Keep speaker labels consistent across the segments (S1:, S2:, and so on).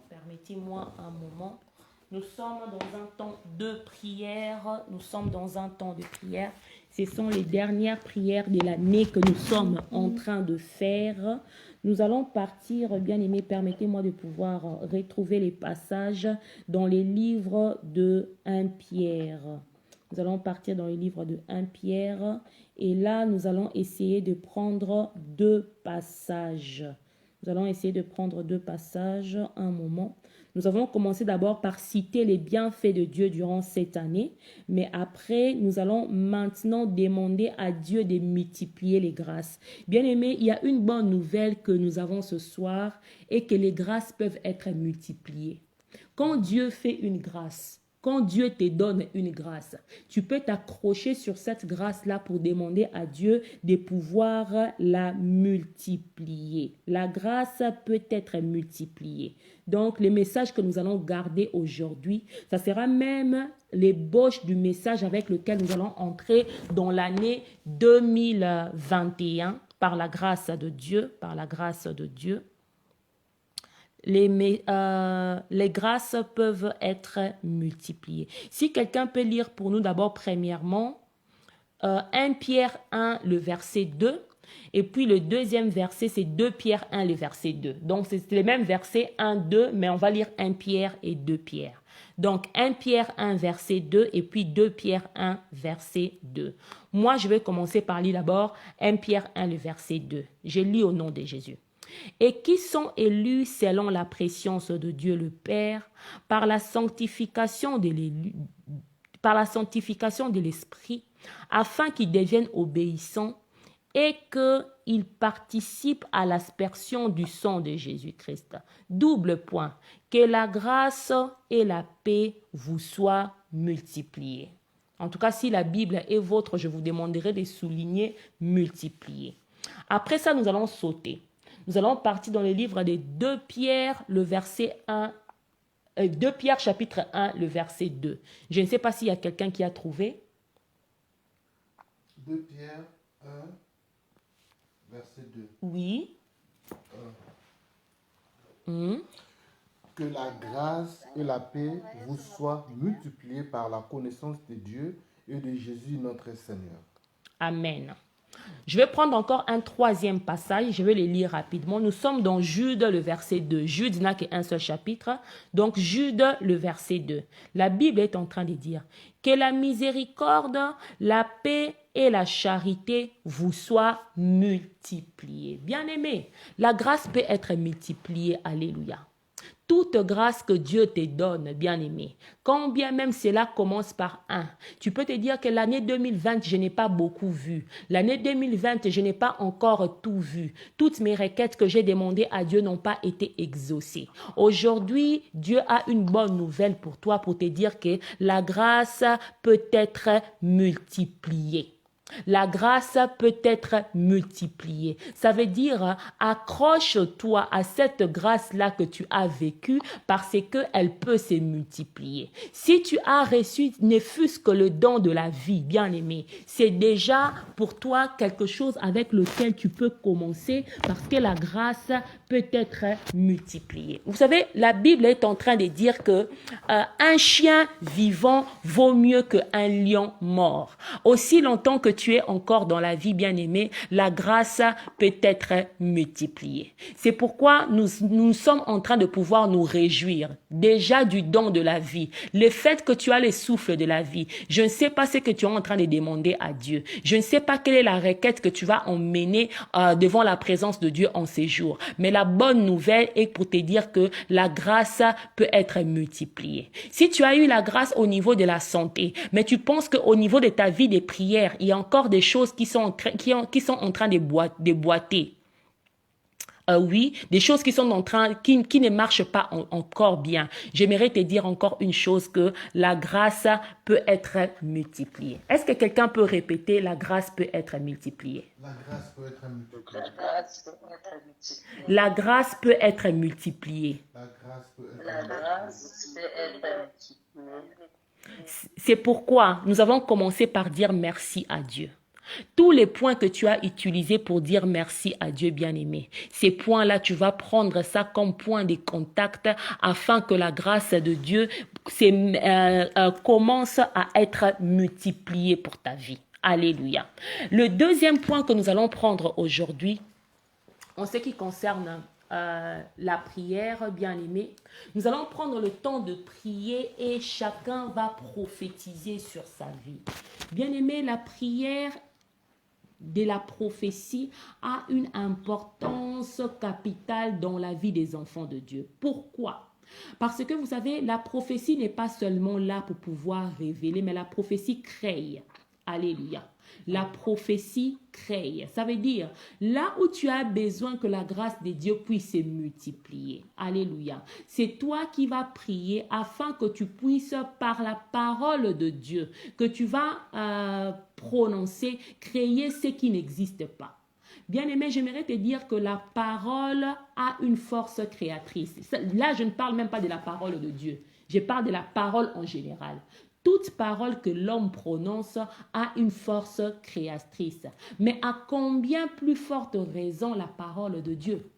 S1: Permettez-moi un moment. Nous sommes dans un temps de prière. Nous sommes dans un temps de prière. Ce sont les dernières prières de l'année que nous sommes en train de faire. Nous allons partir, bien-aimés, permettez-moi de pouvoir retrouver les passages dans les livres de 1 Pierre. Nous allons partir dans les livres de 1 Pierre. Et là, nous allons essayer de prendre deux passages. Nous allons essayer de prendre deux passages, un moment. Nous avons commencé d'abord par citer les bienfaits de Dieu durant cette année, mais après, nous allons maintenant demander à Dieu de multiplier les grâces. Bien-aimés, il y a une bonne nouvelle que nous avons ce soir et que les grâces peuvent être multipliées. Quand Dieu fait une grâce, quand Dieu te donne une grâce, tu peux t'accrocher sur cette grâce-là pour demander à Dieu de pouvoir la multiplier. La grâce peut être multipliée. Donc, le message que nous allons garder aujourd'hui, ça sera même l'ébauche du message avec lequel nous allons entrer dans l'année 2021 par la grâce de Dieu, par la grâce de Dieu. Les grâces peuvent être multipliées. Si quelqu'un peut lire pour nous d'abord premièrement 1 Pierre 1, le verset 2, et puis le deuxième verset, c'est 2 Pierre 1, le verset 2. Donc, c'est les mêmes versets 1, 2, mais on va lire 1 Pierre et 2 Pierre. Donc, 1 Pierre 1, verset 2, et puis 2 Pierre 1, verset 2. Moi, je vais commencer par lire d'abord 1 Pierre 1, le verset 2. Je lis au nom de Jésus. Et qui sont élus selon la préscience de Dieu le Père, par la sanctification de l'Esprit, afin qu'ils deviennent obéissants et qu'ils participent à l'aspersion du sang de Jésus-Christ. Double point, que la grâce et la paix vous soient multipliées. En tout cas, si la Bible est vôtre, je vous demanderai de souligner multiplier. Après ça, nous allons sauter. Nous allons partir dans le livre de 2 Pierre, le verset 1, 2 Pierre chapitre 1, le verset 2. Je ne sais pas s'il y a quelqu'un qui a trouvé.
S2: 2 Pierre 1, verset 2.
S1: Oui.
S2: Que la grâce et la paix vous soient multipliées par la connaissance de Dieu et de Jésus notre Seigneur.
S1: Amen. Je vais prendre encore un troisième passage, je vais le lire rapidement. Nous sommes dans Jude, le verset 2. Jude n'a qu'un seul chapitre, donc Jude, le verset 2. La Bible est en train de dire que la miséricorde, la paix et la charité vous soient multipliées. Bien-aimés, la grâce peut être multipliée, alléluia. Toute grâce que Dieu te donne, bien-aimé, quand bien même cela commence par 1, tu peux te dire que l'année 2020, je n'ai pas beaucoup vu. L'année 2020, je n'ai pas encore tout vu. Toutes mes requêtes que j'ai demandées à Dieu n'ont pas été exaucées. Aujourd'hui, Dieu a une bonne nouvelle pour toi pour te dire que la grâce peut être multipliée. La grâce peut être multipliée. Ça veut dire, accroche-toi à cette grâce-là que tu as vécue parce qu'elle peut se multiplier. Si tu as reçu ne fût-ce que le don de la vie, bien-aimé, c'est déjà pour toi quelque chose avec lequel tu peux commencer parce que la grâce peut être multipliée. Vous savez, la Bible est en train de dire que un chien vivant vaut mieux qu'un lion mort. Aussi longtemps que tu es encore dans la vie, bien-aimé, la grâce peut être multipliée. C'est pourquoi nous sommes en train de pouvoir nous réjouir déjà du don de la vie. Le fait que tu as le souffle de la vie, je ne sais pas ce que tu es en train de demander à Dieu. Je ne sais pas quelle est la requête que tu vas emmener devant la présence de Dieu en ces jours. Mais la bonne nouvelle est pour te dire que la grâce peut être multipliée. Si tu as eu la grâce au niveau de la santé, mais tu penses qu'au niveau de ta vie de prière, il y a encore des choses qui sont en train de boiter. Oui, des choses qui sont en train, qui ne marchent pas encore bien. J'aimerais te dire encore une chose, que la grâce peut être multipliée. Est-ce que quelqu'un peut répéter, la grâce peut être multipliée?
S2: La grâce peut être multipliée.
S1: La grâce peut être multipliée.
S2: La grâce peut être
S3: La grâce peut être multipliée.
S1: C'est pourquoi nous avons commencé par dire merci à Dieu. Tous les points que tu as utilisés pour dire merci à Dieu bien-aimé, ces points-là, tu vas prendre ça comme point de contact afin que la grâce de Dieu commence à être multipliée pour ta vie. Alléluia. Le deuxième point que nous allons prendre aujourd'hui, en ce qui concerne la prière, bien-aimé, nous allons prendre le temps de prier et chacun va prophétiser sur sa vie. Bien-aimé, la prière de la prophétie a une importance capitale dans la vie des enfants de Dieu. Pourquoi? Parce que vous savez, la prophétie n'est pas seulement là pour pouvoir révéler, mais la prophétie crée. Alléluia. La prophétie crée. Ça veut dire, là où tu as besoin que la grâce de Dieu puisse se multiplier. Alléluia. C'est toi qui vas prier afin que tu puisses, par la parole de Dieu, que tu vas prononcer, créer ce qui n'existe pas. Bien-aimé, j'aimerais te dire que la parole a une force créatrice. Là, je ne parle même pas de la parole de Dieu. Je parle de la parole en général. Toute parole que l'homme prononce a une force créatrice. Mais à combien plus forte raison la parole de Dieu?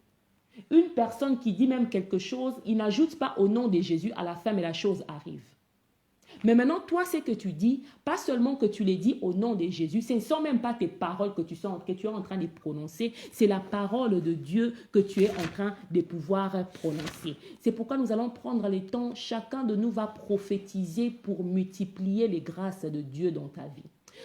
S1: Une personne qui dit même quelque chose, il n'ajoute pas au nom de Jésus à la fin, mais la chose arrive. Mais maintenant, toi, ce que tu dis, pas seulement que tu les dis au nom de Jésus, ce ne sont même pas tes paroles que tu es en train de prononcer, c'est la parole de Dieu que tu es en train de pouvoir prononcer. C'est pourquoi nous allons prendre le temps, chacun de nous va prophétiser pour multiplier les grâces de Dieu dans ta vie.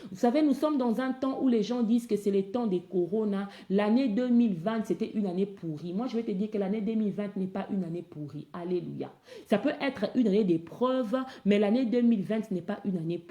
S1: Vous savez, nous sommes dans un temps où les gens disent que c'est le temps des corona. L'année 2020, c'était une année pourrie. Moi, je vais te dire que l'année 2020 n'est pas une année pourrie. Alléluia. Ça peut être une année d'épreuve, mais l'année 2020 n'est pas une année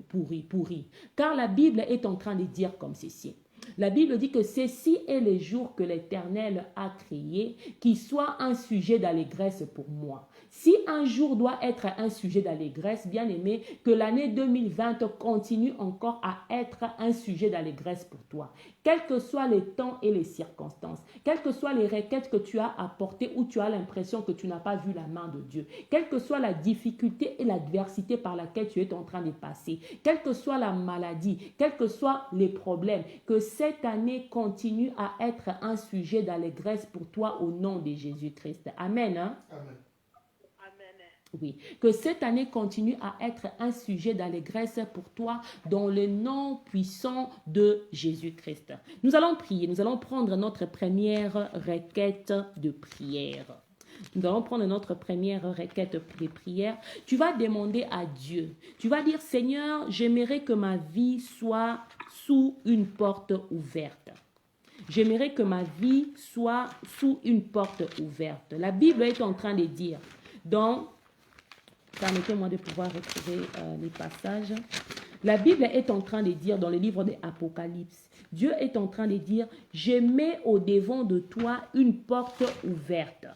S1: pourrie. Car la Bible est en train de dire comme ceci. La Bible dit que ceci est le jour que l'Éternel a créé, qui soit un sujet d'allégresse pour moi. Si un jour doit être un sujet d'allégresse, bien aimé, que l'année 2020 continue encore à être un sujet d'allégresse pour toi. Quels que soient les temps et les circonstances, quelles que soient les requêtes que tu as apportées ou tu as l'impression que tu n'as pas vu la main de Dieu, quelle que soit la difficulté et l'adversité par laquelle tu es en train de passer, quelle que soit la maladie, quels que soient les problèmes, que cette année continue à être un sujet d'allégresse pour toi au nom de Jésus-Christ. Amen. Hein?
S2: Amen.
S1: Oui, que cette année continue à être un sujet d'allégresse pour toi dans le nom puissant de Jésus-Christ. Nous allons prier, nous allons prendre notre première requête de prière. Nous allons prendre notre première requête de prière. Tu vas demander à Dieu, tu vas dire, Seigneur, j'aimerais que ma vie soit sous une porte ouverte. J'aimerais que ma vie soit sous une porte ouverte. La Bible est en train de dire, permettez-moi de pouvoir retrouver les passages. La Bible est en train de dire dans le livre de l'Apocalypse, Dieu est en train de dire, je mets au-devant de toi une porte ouverte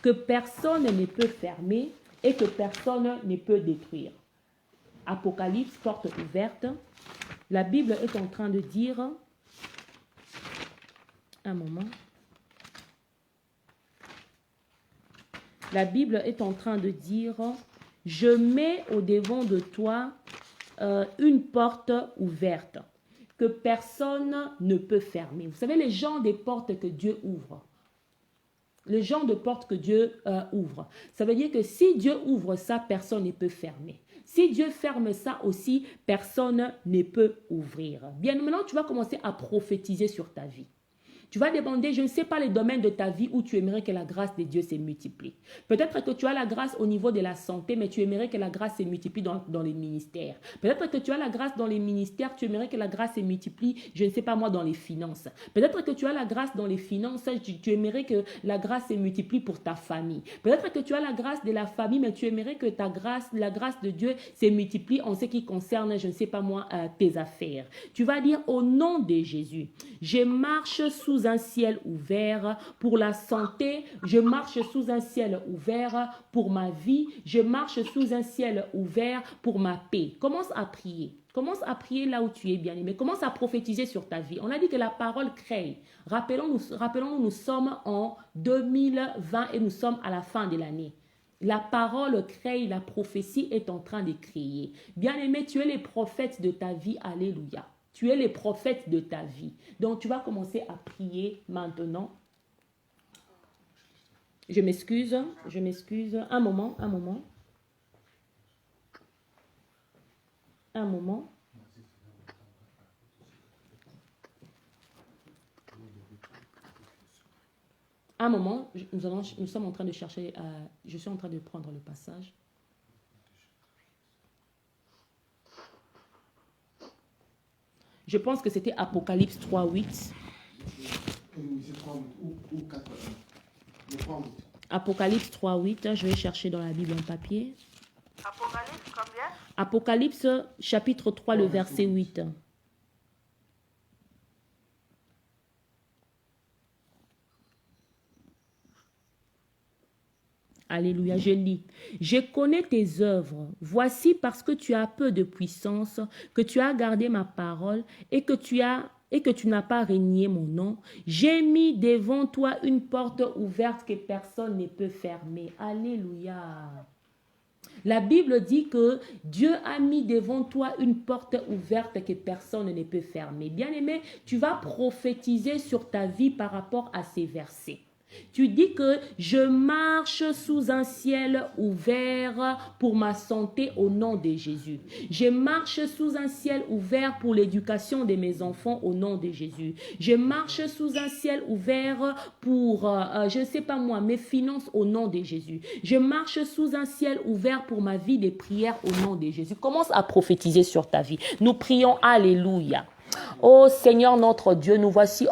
S1: que personne ne peut fermer et que personne ne peut détruire. Apocalypse, porte ouverte. La Bible est en train de dire, un moment. La Bible est en train de dire, je mets au-devant de toi une porte ouverte que personne ne peut fermer. Vous savez, les genres des portes que Dieu ouvre. Le genre de porte que Dieu ouvre. Ça veut dire que si Dieu ouvre ça, personne ne peut fermer. Si Dieu ferme ça aussi, personne ne peut ouvrir. Bien, maintenant, tu vas commencer à prophétiser sur ta vie. Tu vas demander, je ne sais pas les domaines de ta vie où tu aimerais que la grâce de Dieu se multiplie. Peut-être que tu as la grâce au niveau de la santé, mais tu aimerais que la grâce se multiplie dans les ministères. Peut-être que tu as la grâce dans les ministères, tu aimerais que la grâce se multiplie, je ne sais pas moi, dans les finances. Peut-être que tu as la grâce dans les finances, tu aimerais que la grâce se multiplie pour ta famille. Peut-être que tu as la grâce de la famille, mais tu aimerais que la grâce de Dieu se multiplie en ce qui concerne, je ne sais pas moi, tes affaires. Tu vas dire au nom de Jésus, je marche sous un ciel ouvert pour la santé, je marche sous un ciel ouvert pour ma vie, je marche sous un ciel ouvert pour ma paix. Commence à prier. Commence à prier là où tu es bien aimé. Commence à prophétiser sur ta vie. On a dit que la parole crée. Rappelons-nous, nous sommes en 2020 et nous sommes à la fin de l'année. La parole crée, la prophétie est en train de créer. Bien aimé, tu es les prophètes de ta vie. Alléluia. Tu es les prophètes de ta vie. Donc, tu vas commencer à prier maintenant. Je m'excuse. Un moment. Nous sommes en train de chercher, je suis en train de prendre le passage. Je pense que c'était Apocalypse 3:8. Apocalypse 3:8, je vais chercher dans la Bible en papier.
S4: Apocalypse combien?
S1: Apocalypse chapitre 3, le verset 8. Alléluia, je lis. Je connais tes œuvres. Voici parce que tu as peu de puissance, que tu as gardé ma parole et que tu n'as pas renié mon nom. J'ai mis devant toi une porte ouverte que personne ne peut fermer. Alléluia. La Bible dit que Dieu a mis devant toi une porte ouverte que personne ne peut fermer. Bien-aimé, tu vas prophétiser sur ta vie par rapport à ces versets. Tu dis que je marche sous un ciel ouvert pour ma santé au nom de Jésus. Je marche sous un ciel ouvert pour l'éducation de mes enfants au nom de Jésus. Je marche sous un ciel ouvert pour, je ne sais pas moi, mes finances au nom de Jésus. Je marche sous un ciel ouvert pour ma vie de prière au nom de Jésus. Commence à prophétiser sur ta vie. Nous prions, alléluia. Oh Seigneur notre Dieu, nous voici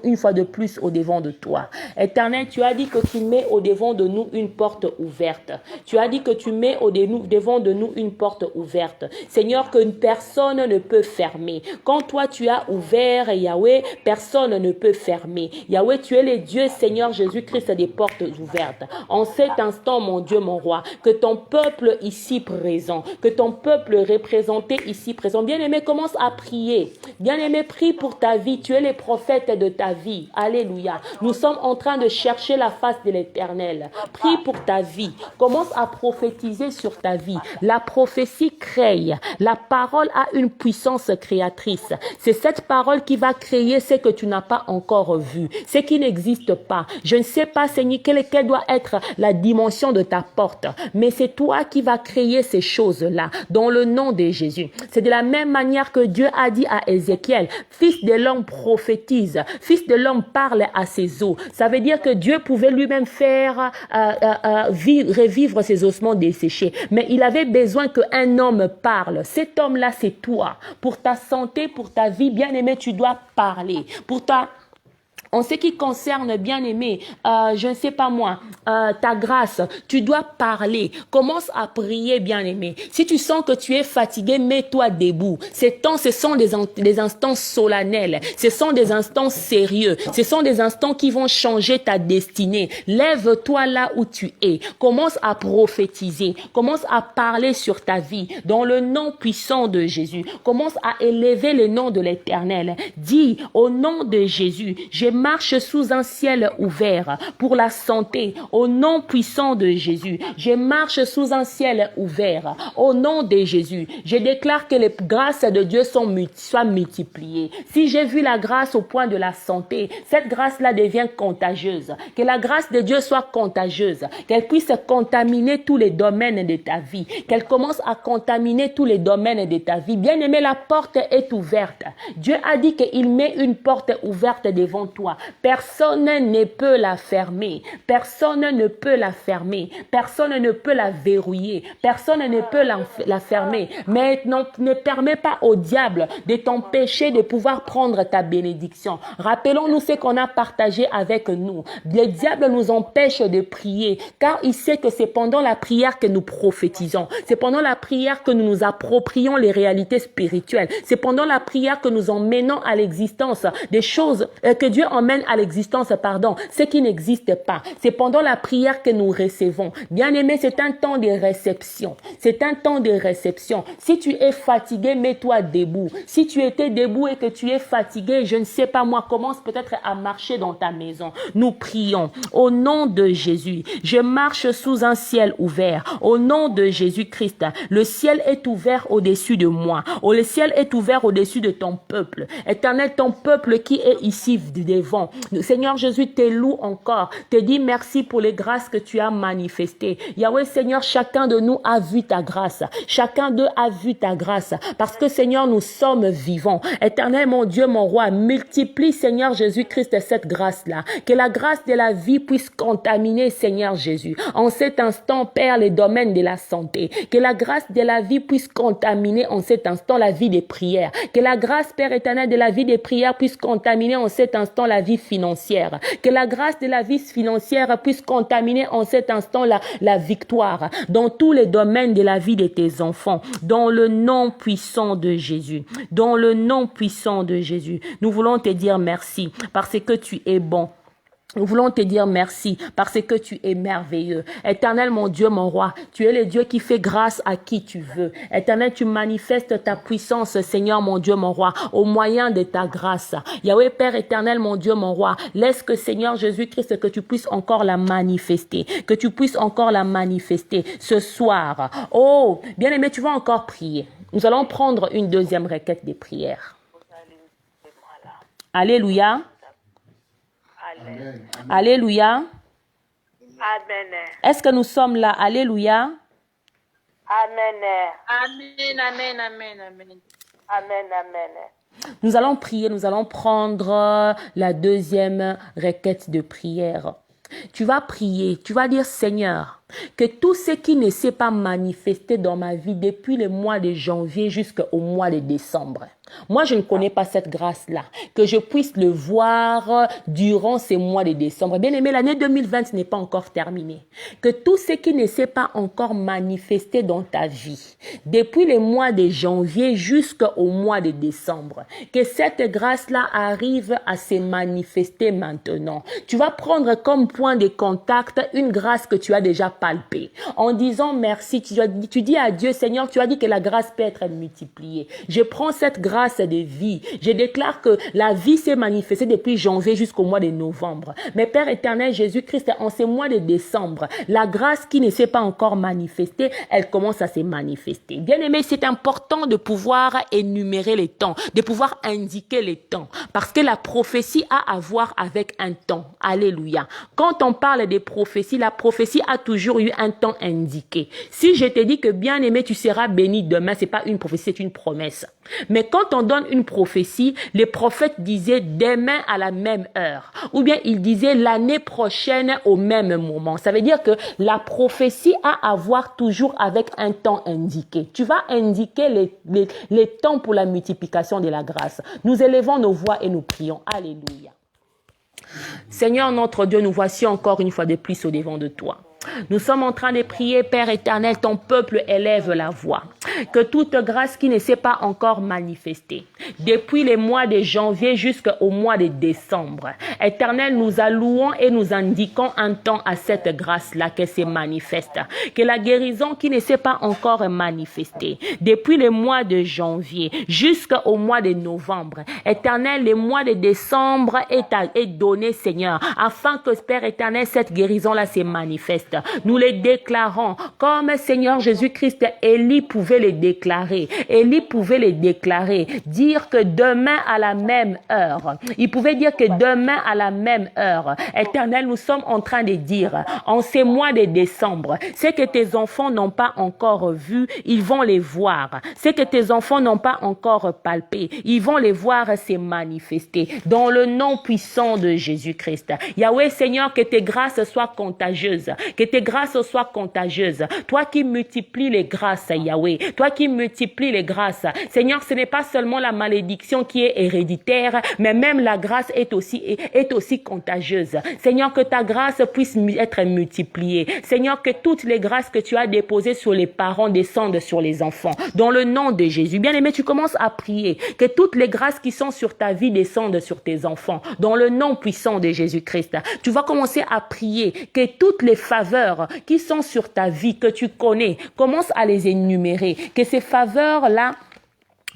S1: une fois de plus au devant de toi. Éternel, tu as dit que tu mets au devant de nous une porte ouverte. Tu as dit que tu mets au devant de nous une porte ouverte. Seigneur, que personne ne peut fermer. Quand toi tu as ouvert, Yahweh, personne ne peut fermer. Yahweh, tu es le Dieu, Seigneur Jésus-Christ, des portes ouvertes. En cet instant, mon Dieu, mon roi, que ton peuple ici présent, que ton peuple représenté ici présent, bien-aimé, commence à prier. Bien-aimé, prie pour ta vie. Tu es le prophète de ta vie. Alléluia. Nous sommes en train de chercher la face de l'Éternel. Prie pour ta vie. Commence à prophétiser sur ta vie. La prophétie crée. La parole a une puissance créatrice. C'est cette parole qui va créer ce que tu n'as pas encore vu, ce qui n'existe pas. Je ne sais pas, Seigneur, quelle doit être la dimension de ta porte, mais c'est toi qui vas créer ces choses-là dans le nom de Jésus. C'est de la même manière que Dieu a dit à Ézéchiel, fils de l'homme prophétise, fils de l'homme parle à ses os. Ça veut dire que Dieu pouvait lui-même faire revivre ses ossements desséchés. Mais il avait besoin qu'un homme parle. Cet homme-là, c'est toi. Pour ta santé, pour ta vie, bien-aimé, tu dois parler. En ce qui concerne, bien-aimé, je ne sais pas moi, ta grâce, tu dois parler. Commence à prier, bien-aimé. Si tu sens que tu es fatigué, mets-toi debout. Ce sont des instants solennels. Ce sont des instants sérieux. Ce sont des instants qui vont changer ta destinée. Lève-toi là où tu es. Commence à prophétiser. Commence à parler sur ta vie dans le nom puissant de Jésus. Commence à élever le nom de l'Éternel. Dis, au nom de Jésus, je marche sous un ciel ouvert pour la santé au nom puissant de Jésus. Je marche sous un ciel ouvert au nom de Jésus. Je déclare que les grâces de Dieu soient multipliées. Si j'ai vu la grâce au point de la santé, cette grâce-là devient contagieuse. Que la grâce de Dieu soit contagieuse. Qu'elle puisse contaminer tous les domaines de ta vie. Qu'elle commence à contaminer tous les domaines de ta vie. Bien-aimé, la porte est ouverte. Dieu a dit qu'il met une porte ouverte devant toi. Personne ne peut la fermer. Personne ne peut la fermer. Personne ne peut la verrouiller. Personne ne peut la fermer. Mais ne permets pas au diable de t'empêcher de pouvoir prendre ta bénédiction. Rappelons-nous ce qu'on a partagé avec nous. Le diable nous empêche de prier car il sait que c'est pendant la prière que nous prophétisons. C'est pendant la prière que nous nous approprions les réalités spirituelles. C'est pendant la prière que nous emmenons à l'existence des choses que Dieu emmène à l'existence, ce qui n'existe pas. C'est pendant la prière que nous recevons. Bien-aimé, c'est un temps de réception. C'est un temps de réception. Si tu es fatigué, mets-toi debout. Si tu étais debout et que tu es fatigué, je ne sais pas moi, commence peut-être à marcher dans ta maison. Nous prions au nom de Jésus. Je marche sous un ciel ouvert. Au nom de Jésus-Christ, le ciel est ouvert au-dessus de moi. Le ciel est ouvert au-dessus de ton peuple. Éternel, ton peuple qui est ici devant. Seigneur Jésus, te loue encore. Te dis merci pour les grâces que tu as manifestées. Yahweh, Seigneur, chacun de nous a vu ta grâce. Chacun d'eux a vu ta grâce. Parce que, Seigneur, nous sommes vivants. Éternel, mon Dieu, mon roi, multiplie, Seigneur Jésus-Christ, cette grâce-là. Que la grâce de la vie puisse contaminer, Seigneur Jésus. En cet instant, Père, les domaines de la santé. Que la grâce de la vie puisse contaminer en cet instant la vie des prières. Que la grâce, Père éternel, de la vie des prières puisse contaminer en cet instant la vie financière. Que la grâce de la vie financière puisse contaminer en cet instant la victoire dans tous les domaines de la vie de tes enfants. Dans le nom puissant de Jésus. Dans le nom puissant de Jésus. Nous voulons te dire merci parce que tu es bon. Nous voulons te dire merci parce que tu es merveilleux. Éternel, mon Dieu, mon roi, tu es le Dieu qui fait grâce à qui tu veux. Éternel, tu manifestes ta puissance, Seigneur, mon Dieu, mon roi, au moyen de ta grâce. Yahweh, Père éternel, mon Dieu, mon roi, laisse que, Seigneur Jésus-Christ, que tu puisses encore la manifester, que tu puisses encore la manifester ce soir. Oh, bien-aimé, tu vas encore prier. Nous allons prendre une deuxième requête des prières. Alléluia.
S2: Amen.
S1: Alléluia.
S4: Amen.
S1: Est-ce que nous sommes là? Alléluia.
S4: Amen.
S3: Amen, amen, amen, amen.
S4: Amen. Amen.
S1: Nous allons prier, nous allons prendre la deuxième requête de prière. Tu vas prier, tu vas dire Seigneur, que tout ce qui ne s'est pas manifesté dans ma vie depuis le mois de janvier jusqu'au mois de décembre. Moi, je ne connais pas cette grâce-là. Que je puisse le voir durant ces mois de décembre. Bien aimé, l'année 2020 n'est pas encore terminée. Que tout ce qui ne s'est pas encore manifesté dans ta vie, depuis les mois de janvier jusqu'au mois de décembre, que cette grâce-là arrive à se manifester maintenant. Tu vas prendre comme point de contact une grâce que tu as déjà palpée. En disant merci, tu dis à Dieu, Seigneur, tu as dit que la grâce peut être multipliée. Je prends cette grâce de vie. Je déclare que la vie s'est manifestée depuis janvier jusqu'au mois de novembre. Mais Père éternel, Jésus-Christ, en ce mois de décembre, la grâce qui ne s'est pas encore manifestée, elle commence à se manifester. Bien-aimé, c'est important de pouvoir énumérer les temps, de pouvoir indiquer les temps. Parce que la prophétie a à voir avec un temps. Alléluia. Quand on parle des prophéties, la prophétie a toujours eu un temps indiqué. Si je te dis que bien-aimé, tu seras béni demain, c'est pas une prophétie, c'est une promesse. Mais quand on donne une prophétie, les prophètes disaient demain à la même heure. Ou bien ils disaient l'année prochaine au même moment. Ça veut dire que la prophétie a à voir toujours avec un temps indiqué. Tu vas indiquer les temps pour la multiplication de la grâce. Nous élevons nos voix et nous prions. Alléluia. Seigneur notre Dieu, nous voici encore une fois de plus au devant de toi. Nous sommes en train de prier, Père éternel, ton peuple élève la voix. Que toute grâce qui ne s'est pas encore manifestée, depuis les mois de janvier jusqu'au mois de décembre, éternel, nous allouons et nous indiquons un temps à cette grâce-là qu'elle se manifeste. Que la guérison qui ne s'est pas encore manifestée, depuis les mois de janvier jusqu'au mois de novembre, éternel, les mois de décembre est donné, Seigneur, afin que, Père éternel, cette guérison-là se manifeste. Nous les déclarons comme Seigneur Jésus-Christ, Élie pouvait les déclarer. Élie pouvait les déclarer, dire que demain à la même heure. Il pouvait dire que demain à la même heure. Éternel, nous sommes en train de dire, en ces mois de décembre, ce que tes enfants n'ont pas encore vu, ils vont les voir. Ce que tes enfants n'ont pas encore palpé, ils vont les voir se manifester. Dans le nom puissant de Jésus-Christ. Yahweh, Seigneur, que tes grâces soient contagieuses. Que tes grâces soient contagieuses. Toi qui multiplies les grâces, Yahweh. toi qui multiplies les grâces. Seigneur, ce n'est pas seulement la malédiction qui est héréditaire, mais même la grâce est aussi contagieuse. Seigneur, que ta grâce puisse être multipliée. Seigneur, que toutes les grâces que tu as déposées sur les parents descendent sur les enfants. Dans le nom de Jésus. Bien-aimé, tu commences à prier que toutes les grâces qui sont sur ta vie descendent sur tes enfants. Dans le nom puissant de Jésus-Christ. Tu vas commencer à prier que toutes les faveurs qui sont sur ta vie, que tu connais, commence à les énumérer. Que ces faveurs-là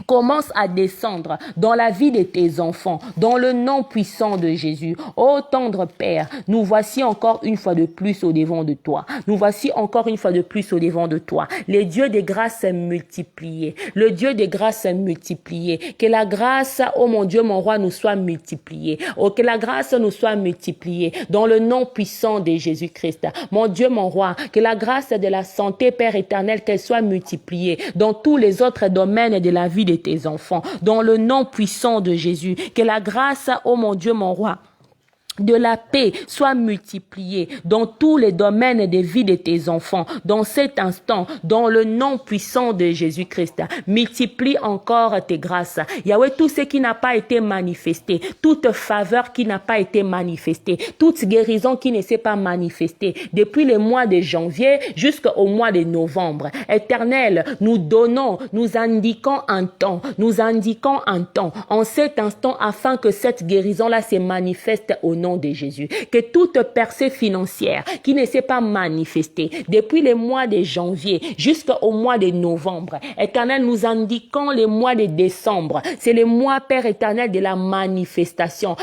S1: commence à descendre dans la vie de tes enfants, dans le nom puissant de Jésus. Ô tendre Père, nous voici encore une fois de plus au devant de toi. Nous voici encore une fois de plus au devant de toi. Les dieux des grâces multipliés. Le Dieu des grâces multipliées. Que la grâce, oh mon Dieu, mon roi, nous soit multipliée. Oh, que la grâce nous soit multipliée dans le nom puissant de Jésus-Christ. Mon Dieu, mon roi, que la grâce de la santé, Père éternel, qu'elle soit multipliée dans tous les autres domaines de la vie de tes enfants, dans le nom puissant de Jésus. Que la grâce, oh mon Dieu, mon roi, de la paix soit multipliée dans tous les domaines de vie de tes enfants, dans cet instant, dans le nom puissant de Jésus-Christ. Multiplie encore tes grâces. Yahweh, tout ce qui n'a pas été manifesté, toute faveur qui n'a pas été manifestée, toute guérison qui ne s'est pas manifestée depuis le mois de janvier jusqu'au mois de novembre. Éternel, nous donnons, nous indiquons un temps, en cet instant afin que cette guérison-là se manifeste au nom de Jésus. Que toute percée financière qui ne s'est pas manifestée depuis le mois de janvier jusqu'au mois de novembre, éternel, nous indiquons le mois de décembre. C'est le mois, Père éternel, de la manifestation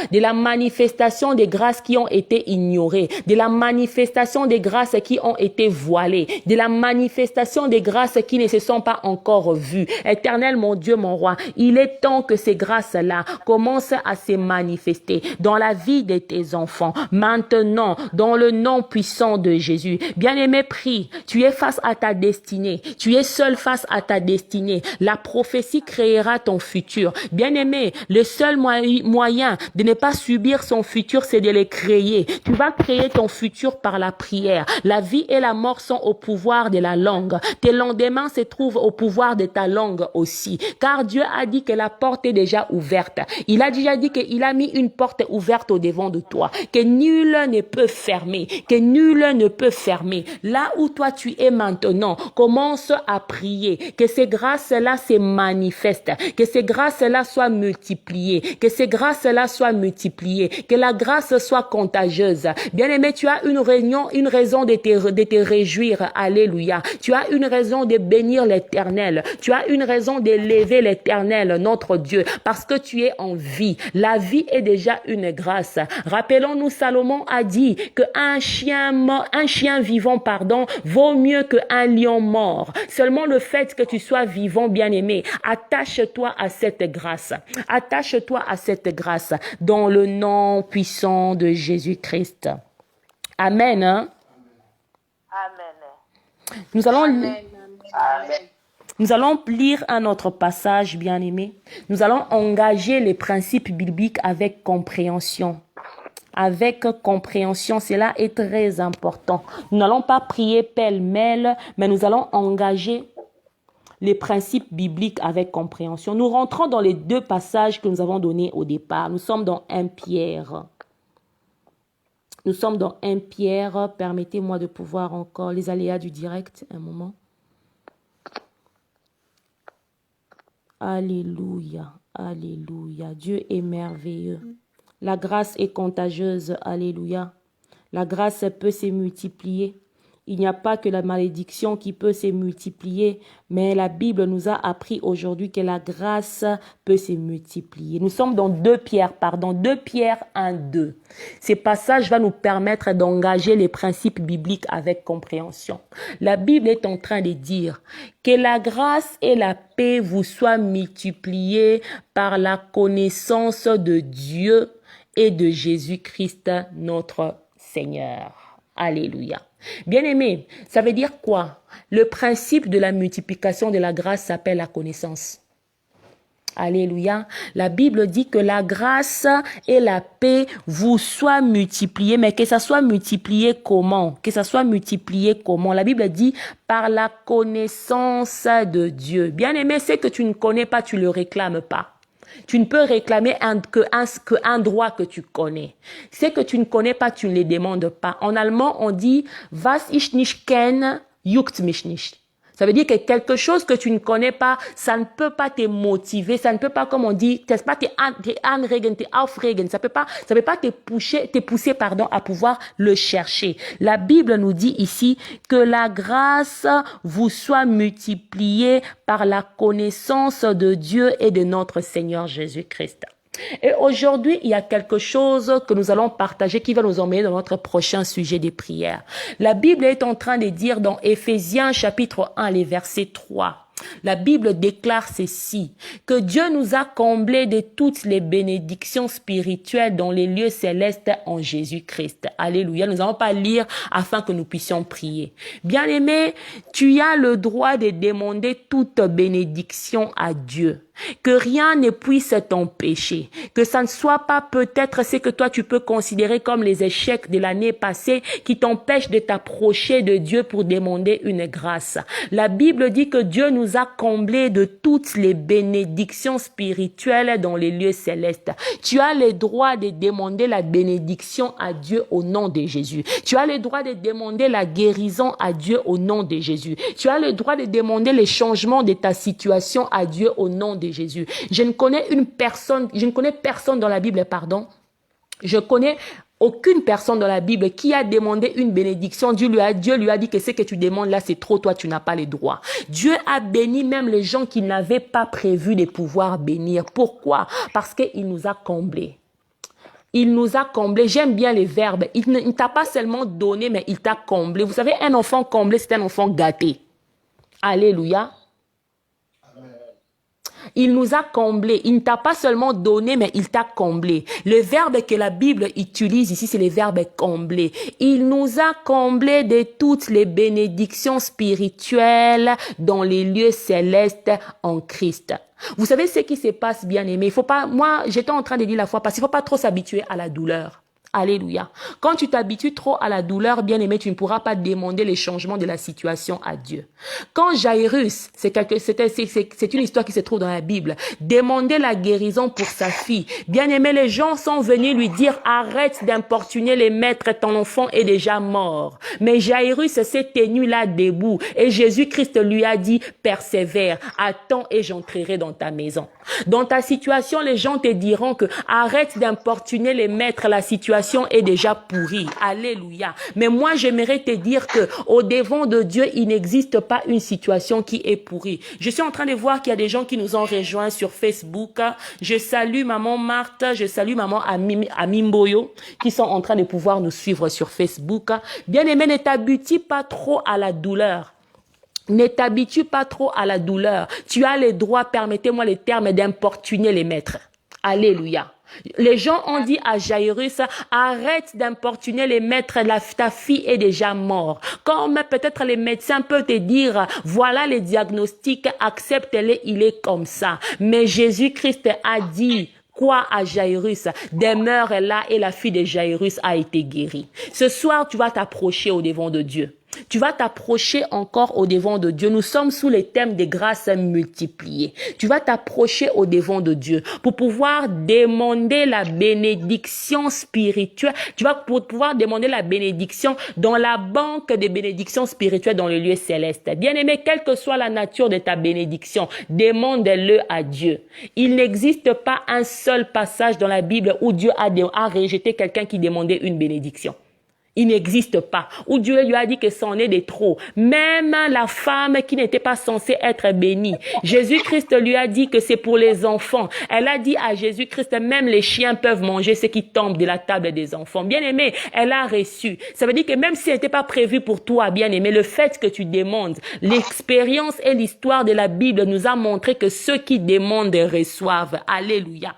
S1: des grâces qui ont été ignorées, de la manifestation des grâces qui ont été voilées, de la manifestation des grâces qui ne se sont pas encore vues. Éternel, mon Dieu, mon roi, il est temps que ces grâces-là commencent à se manifester dans la vie de tes enfants, maintenant, dans le nom puissant de Jésus. Bien-aimé, prie, tu es face à ta destinée, tu es seul face à ta destinée. La prophétie créera ton futur. Bien-aimé, le seul moyen de ne pas subir son futur, c'est de le créer. Tu vas créer ton futur par la prière. La vie et la mort sont au pouvoir de la langue. Tes lendemains se trouvent au pouvoir de ta langue aussi. Car Dieu a dit que la porte est déjà ouverte. Il a déjà dit qu'il a mis une porte ouverte au devant de toi, que nul ne peut fermer, Là où toi tu es maintenant, commence à prier, que ces grâces-là se manifestent, que ces grâces-là soient multipliées, que la grâce soit contagieuse. Bien-aimé, tu as une raison de te réjouir, alléluia. Tu as une raison de bénir l'Éternel, tu as une raison de lever l'Éternel, notre Dieu, parce que tu es en vie. La vie est déjà une grâce. Rappelons-nous, Salomon a dit que un chien vivant, vaut mieux qu'un lion mort. Seulement le fait que tu sois vivant, bien-aimé, attache-toi à cette grâce. Dans le nom puissant de Jésus-Christ. Amen.
S4: Amen.
S1: Nous allons
S3: Amen.
S1: Nous allons lire un autre passage, bien-aimé. Nous allons engager les principes bibliques avec compréhension. Cela est très important. Nous n'allons pas prier pêle-mêle, mais nous allons engager les principes bibliques avec compréhension. Nous rentrons dans les deux passages que nous avons donnés au départ. Nous sommes dans 1 Pierre. Permettez-moi de pouvoir encore les aléas du direct un moment. Alléluia, alléluia. Dieu est merveilleux. La grâce est contagieuse, alléluia. La grâce peut se multiplier. Il n'y a pas que la malédiction qui peut se multiplier, mais la Bible nous a appris aujourd'hui que la grâce peut se multiplier. Nous sommes dans 2 Pierre 1:2. Ce passage va nous permettre d'engager les principes bibliques avec compréhension. La Bible est en train de dire que la grâce et la paix vous soient multipliées par la connaissance de Dieu et de Jésus-Christ notre Seigneur. Alléluia. Bien-aimé, ça veut dire quoi? Le principe de la multiplication de la grâce s'appelle la connaissance. Alléluia. La Bible dit que la grâce et la paix vous soient multipliées. Mais que ça soit multiplié comment? Que ça soit multiplié comment? La Bible dit par la connaissance de Dieu. Bien-aimé, ce que tu ne connais pas, tu le réclames pas. Tu ne peux réclamer qu'un droit que tu connais. Ce que tu ne connais pas, tu ne les demandes pas. En allemand, on dit « Was ich nicht kenne, juckt mich nicht ». Ça veut dire que quelque chose que tu ne connais pas, ça ne peut pas te motiver, ça ne peut pas, comme on dit, anregen, te aufregen, ça peut pas te pousser, à pouvoir le chercher. La Bible nous dit ici que la grâce vous soit multipliée par la connaissance de Dieu et de notre Seigneur Jésus-Christ. Et aujourd'hui, il y a quelque chose que nous allons partager qui va nous emmener dans notre prochain sujet des prières. La Bible est en train de dire dans Éphésiens chapitre 1, les versets 3. La Bible déclare ceci, que Dieu nous a comblés de toutes les bénédictions spirituelles dans les lieux célestes en Jésus-Christ. Alléluia. Nous n'allons pas lire afin que nous puissions prier. Bien-aimé, tu as le droit de demander toute bénédiction à Dieu. Que rien ne puisse t'empêcher, que ça ne soit pas peut-être ce que toi tu peux considérer comme les échecs de l'année passée qui t'empêchent de t'approcher de Dieu pour demander une grâce. La Bible dit que Dieu nous a comblés de toutes les bénédictions spirituelles dans les lieux célestes. Tu as le droit de demander la bénédiction à Dieu au nom de Jésus. Tu as le droit de demander la guérison à Dieu au nom de Jésus. Tu as le droit de demander les changements de ta situation à Dieu au nom de Jésus. Je ne connais personne dans la Bible, je connais aucune personne dans la Bible qui a demandé une bénédiction. Dieu lui a dit que ce que tu demandes là, c'est trop, toi, tu n'as pas les droits. Dieu a béni même les gens qui n'avaient pas prévu de pouvoir bénir. Pourquoi? Parce qu'il nous a comblés. Il nous a comblés. J'aime bien les verbes. Il ne t'a pas seulement donné, mais il t'a comblé. Vous savez, un enfant comblé, c'est un enfant gâté. Alléluia. Il nous a comblés. Il ne t'a pas seulement donné, mais il t'a comblé. Le verbe que la Bible utilise ici, c'est le verbe combler. Il nous a comblés de toutes les bénédictions spirituelles dans les lieux célestes en Christ. Vous savez ce qui se passe, bien-aimé? Il faut pas, moi, j'étais en train de dire la fois passée, il faut pas trop s'habituer à la douleur. Alléluia. Quand tu t'habitues trop à la douleur, bien-aimé, tu ne pourras pas demander les changements de la situation à Dieu. Quand Jairus, c'est une histoire qui se trouve dans la Bible, demandait la guérison pour sa fille. Bien-aimé, les gens sont venus lui dire, arrête d'importuner les maîtres, ton enfant est déjà mort. Mais Jairus s'est tenu là debout et Jésus-Christ lui a dit, persévère, attends et j'entrerai dans ta maison. Dans ta situation, les gens te diront que arrête d'importuner les maîtres, la situation est déjà pourrie. Alléluia. Mais moi, j'aimerais te dire que au devant de Dieu, il n'existe pas une situation qui est pourrie. Je suis en train de voir qu'il y a des gens qui nous ont rejoints sur Facebook. Je salue maman Marthe, je salue maman Amimboyo qui sont en train de pouvoir nous suivre sur Facebook. Bien-aimé, ne t'habitue pas trop à la douleur. Ne t'habitue pas trop à la douleur. Tu as le droit, permettez-moi les termes, d'importuner les maîtres. Alléluia. Les gens ont dit à Jairus, arrête d'importuner les maîtres, ta fille est déjà morte. Comme peut-être les médecins peuvent te dire, voilà les diagnostics, accepte-les, il est comme ça. Mais Jésus-Christ a dit, quoi à Jairus? Demeure là et la fille de Jairus a été guérie. Ce soir, tu vas t'approcher au devant de Dieu. Tu vas t'approcher encore au devant de Dieu. Nous sommes sous les thèmes des grâces multipliées. Tu vas t'approcher au devant de Dieu pour pouvoir demander la bénédiction spirituelle. Tu vas pouvoir demander la bénédiction dans la banque des bénédictions spirituelles dans les lieux célestes. Bien-aimé, quelle que soit la nature de ta bénédiction, demande-le à Dieu. Il n'existe pas un seul passage dans la Bible où Dieu a rejeté quelqu'un qui demandait une bénédiction. Il n'existe pas. Où Dieu lui a dit que c'en est de trop. Même la femme qui n'était pas censée être bénie. Jésus-Christ lui a dit que c'est pour les enfants. Elle a dit à Jésus-Christ, même les chiens peuvent manger ce qui tombe de la table des enfants. Bien-aimé, elle a reçu. Ça veut dire que même si ce n'était pas prévu pour toi, bien-aimé, le fait que tu demandes, l'expérience et l'histoire de la Bible nous a montré que ceux qui demandent reçoivent. Alléluia.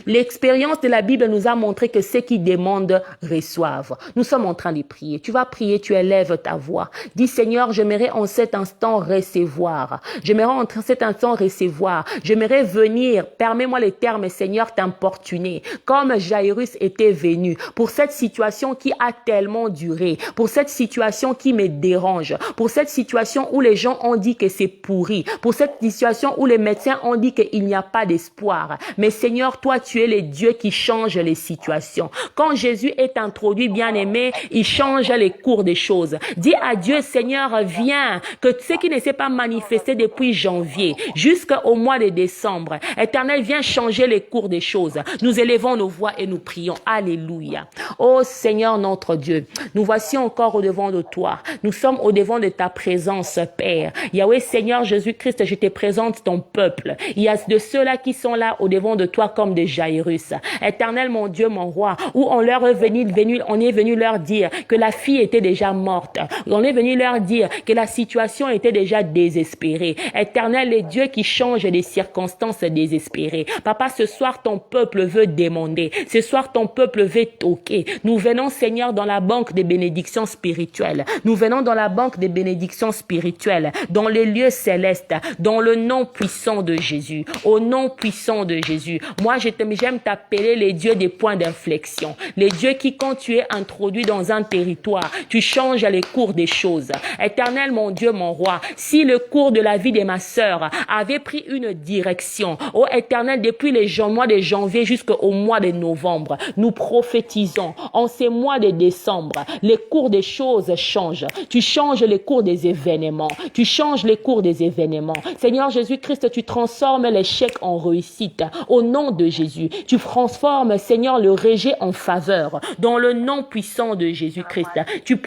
S1: L'expérience de la Bible nous a montré que ceux qui demandent reçoivent. Nous sommes en train de prier. Tu vas prier, tu élèves ta voix. Dis Seigneur, j'aimerais en cet instant recevoir. J'aimerais en cet instant recevoir. J'aimerais venir, permets-moi les termes, Seigneur, t'importuner. Comme Jairus était venu pour cette situation qui a tellement duré, pour cette situation qui me dérange, pour cette situation où les gens ont dit que c'est pourri, pour cette situation où les médecins ont dit qu'il n'y a pas d'espoir. Mais Seigneur, toi, tu es le Dieu qui change les situations. Quand Jésus est introduit, bien-aimé, il change les cours des choses. Dis à Dieu, Seigneur, viens, que ce qui ne s'est pas manifesté depuis janvier jusqu'au mois de décembre, Éternel, viens changer les cours des choses. Nous élevons nos voix et nous prions. Alléluia. Oh Seigneur notre Dieu, nous voici encore au-devant de toi. Nous sommes au-devant de ta présence, Père. Yahweh, Seigneur Jésus-Christ, je te présente ton peuple. Il y a de ceux-là qui sont là au-devant de toi comme des Jairus. Éternel, mon Dieu, mon roi, où on est venu leur dire que la fille était déjà morte. On est venu leur dire que la situation était déjà désespérée. Éternel, les dieux qui changent les circonstances désespérées. Papa, ce soir, ton peuple veut demander. Ce soir, ton peuple veut toquer. Nous venons, Seigneur, dans la banque des bénédictions spirituelles. Nous venons dans la banque des bénédictions spirituelles, dans les lieux célestes, dans le nom puissant de Jésus. Au nom puissant de Jésus. Moi, j'aime t'appeler les dieux des points d'inflexion. Les dieux qui, quand tu es introduit dans un territoire, tu changes les cours des choses. Éternel, mon Dieu, mon roi, si le cours de la vie de ma sœur avait pris une direction, ô Éternel, depuis les mois de janvier jusqu'au mois de novembre, nous prophétisons en ces mois de décembre, les cours des choses changent. Tu changes les cours des événements. Tu changes les cours des événements. Seigneur Jésus-Christ, tu transformes l'échec en réussite. Au nom de Jésus, tu transformes, Seigneur, le rejet en faveur. Dans le nom puissant de Jésus-Christ, tu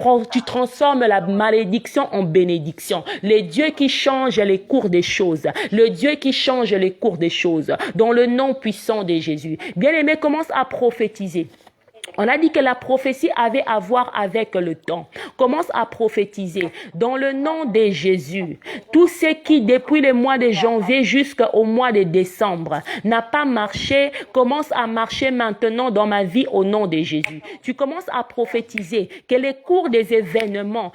S1: transformes la malédiction en bénédiction. Les dieux qui changent les cours des choses. Le Dieu qui change les cours des choses. Dans le nom puissant de Jésus. Bien-aimé, commence à prophétiser. On a dit que la prophétie avait à voir avec le temps. Commence à prophétiser. Dans le nom de Jésus, tout ce qui, depuis le mois de janvier jusqu'au mois de décembre, n'a pas marché, commence à marcher maintenant dans ma vie au nom de Jésus. Tu commences à prophétiser que les cours des événements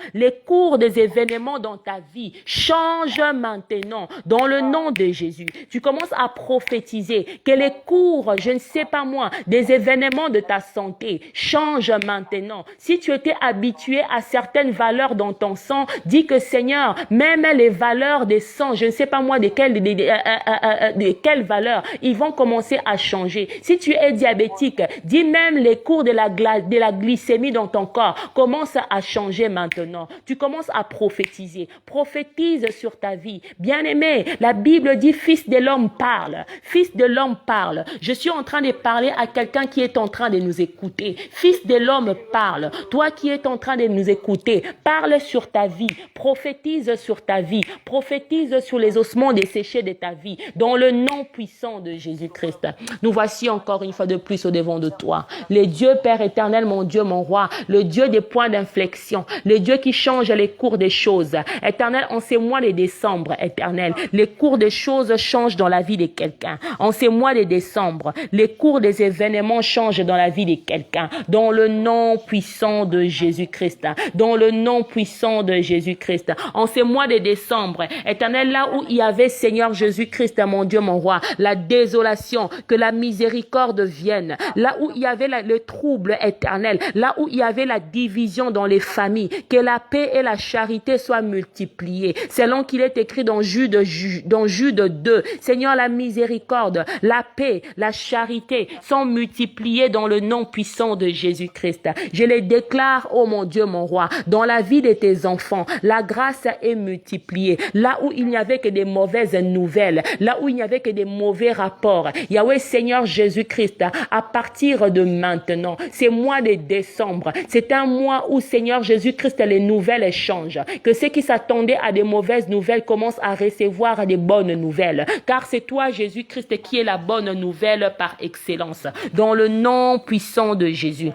S1: dans ta vie changent maintenant dans le nom de Jésus. Tu commences à prophétiser que les cours, je ne sais pas moi, des événements de ta santé change maintenant. Si tu étais habitué à certaines valeurs dans ton sang, dis que Seigneur, même les valeurs des sangs, je ne sais pas moi de quelles valeurs, ils vont commencer à changer. Si tu es diabétique, dis même les cours de la glycémie dans ton corps commence à changer maintenant. Tu commences à prophétiser. Prophétise sur ta vie. Bien-aimé, la Bible dit fils de l'homme parle. Fils de l'homme parle. Je suis en train de parler à quelqu'un qui est en train de nous écouter. Fils de l'homme parle. Toi qui es en train de nous écouter, parle sur ta vie. Prophétise sur ta vie. Prophétise sur les ossements desséchés de ta vie. Dans le nom puissant de Jésus-Christ. Nous voici encore une fois de plus au devant de toi. Le Dieu Père éternel, mon Dieu, mon roi. Le Dieu des points d'inflexion. Le Dieu qui change les cours des choses. Éternel, en ces mois de décembre, éternel, les cours des choses changent dans la vie de quelqu'un. En ces mois de décembre, les cours des événements changent dans la vie de quelqu'un. Dans le nom puissant de Jésus-Christ. Dans le nom puissant de Jésus-Christ. En ces mois de décembre, éternel, là où il y avait, Seigneur Jésus-Christ, mon Dieu, mon roi, la désolation, que la miséricorde vienne. Là où il y avait le trouble éternel, là où il y avait la division dans les familles, que la paix et la charité soient multipliées. Selon qu'il est écrit dans Jude 2. Seigneur, la miséricorde, la paix, la charité sont multipliées dans le nom puissant de Jésus-Christ. Je les déclare, oh mon Dieu, mon roi, dans la vie de tes enfants, la grâce est multipliée. Là où il n'y avait que des mauvaises nouvelles, là où il n'y avait que des mauvais rapports, Yahweh Seigneur Jésus-Christ, à partir de maintenant, ces mois de décembre, c'est un mois où Seigneur Jésus-Christ, les nouvelles changent. Que ceux qui s'attendaient à des mauvaises nouvelles commencent à recevoir des bonnes nouvelles. Car c'est toi, Jésus-Christ, qui est la bonne nouvelle par excellence. Dans le nom puissant de Jésus.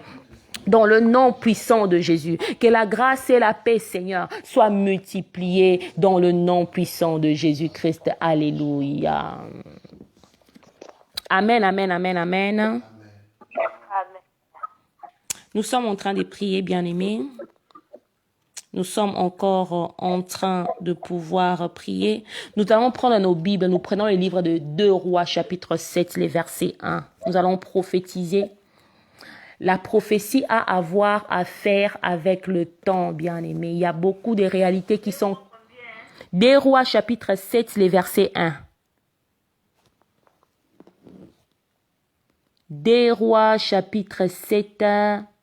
S1: Dans le nom puissant de Jésus, que la grâce et la paix, Seigneur, soient multipliées dans le nom puissant de Jésus-Christ. Alléluia. Amen, amen, amen, amen.
S4: Amen.
S1: Nous sommes en train de prier, bien-aimés. Nous sommes encore en train de pouvoir prier. Nous allons prendre nos Bibles. Nous prenons le livre de 2 Rois, chapitre 7, les versets 1. Nous allons prophétiser. La prophétie a à voir à faire avec le temps, bien-aimés. Il y a beaucoup de réalités qui sont... 2 Rois, chapitre 7, les versets 1. 2 Rois, chapitre 7,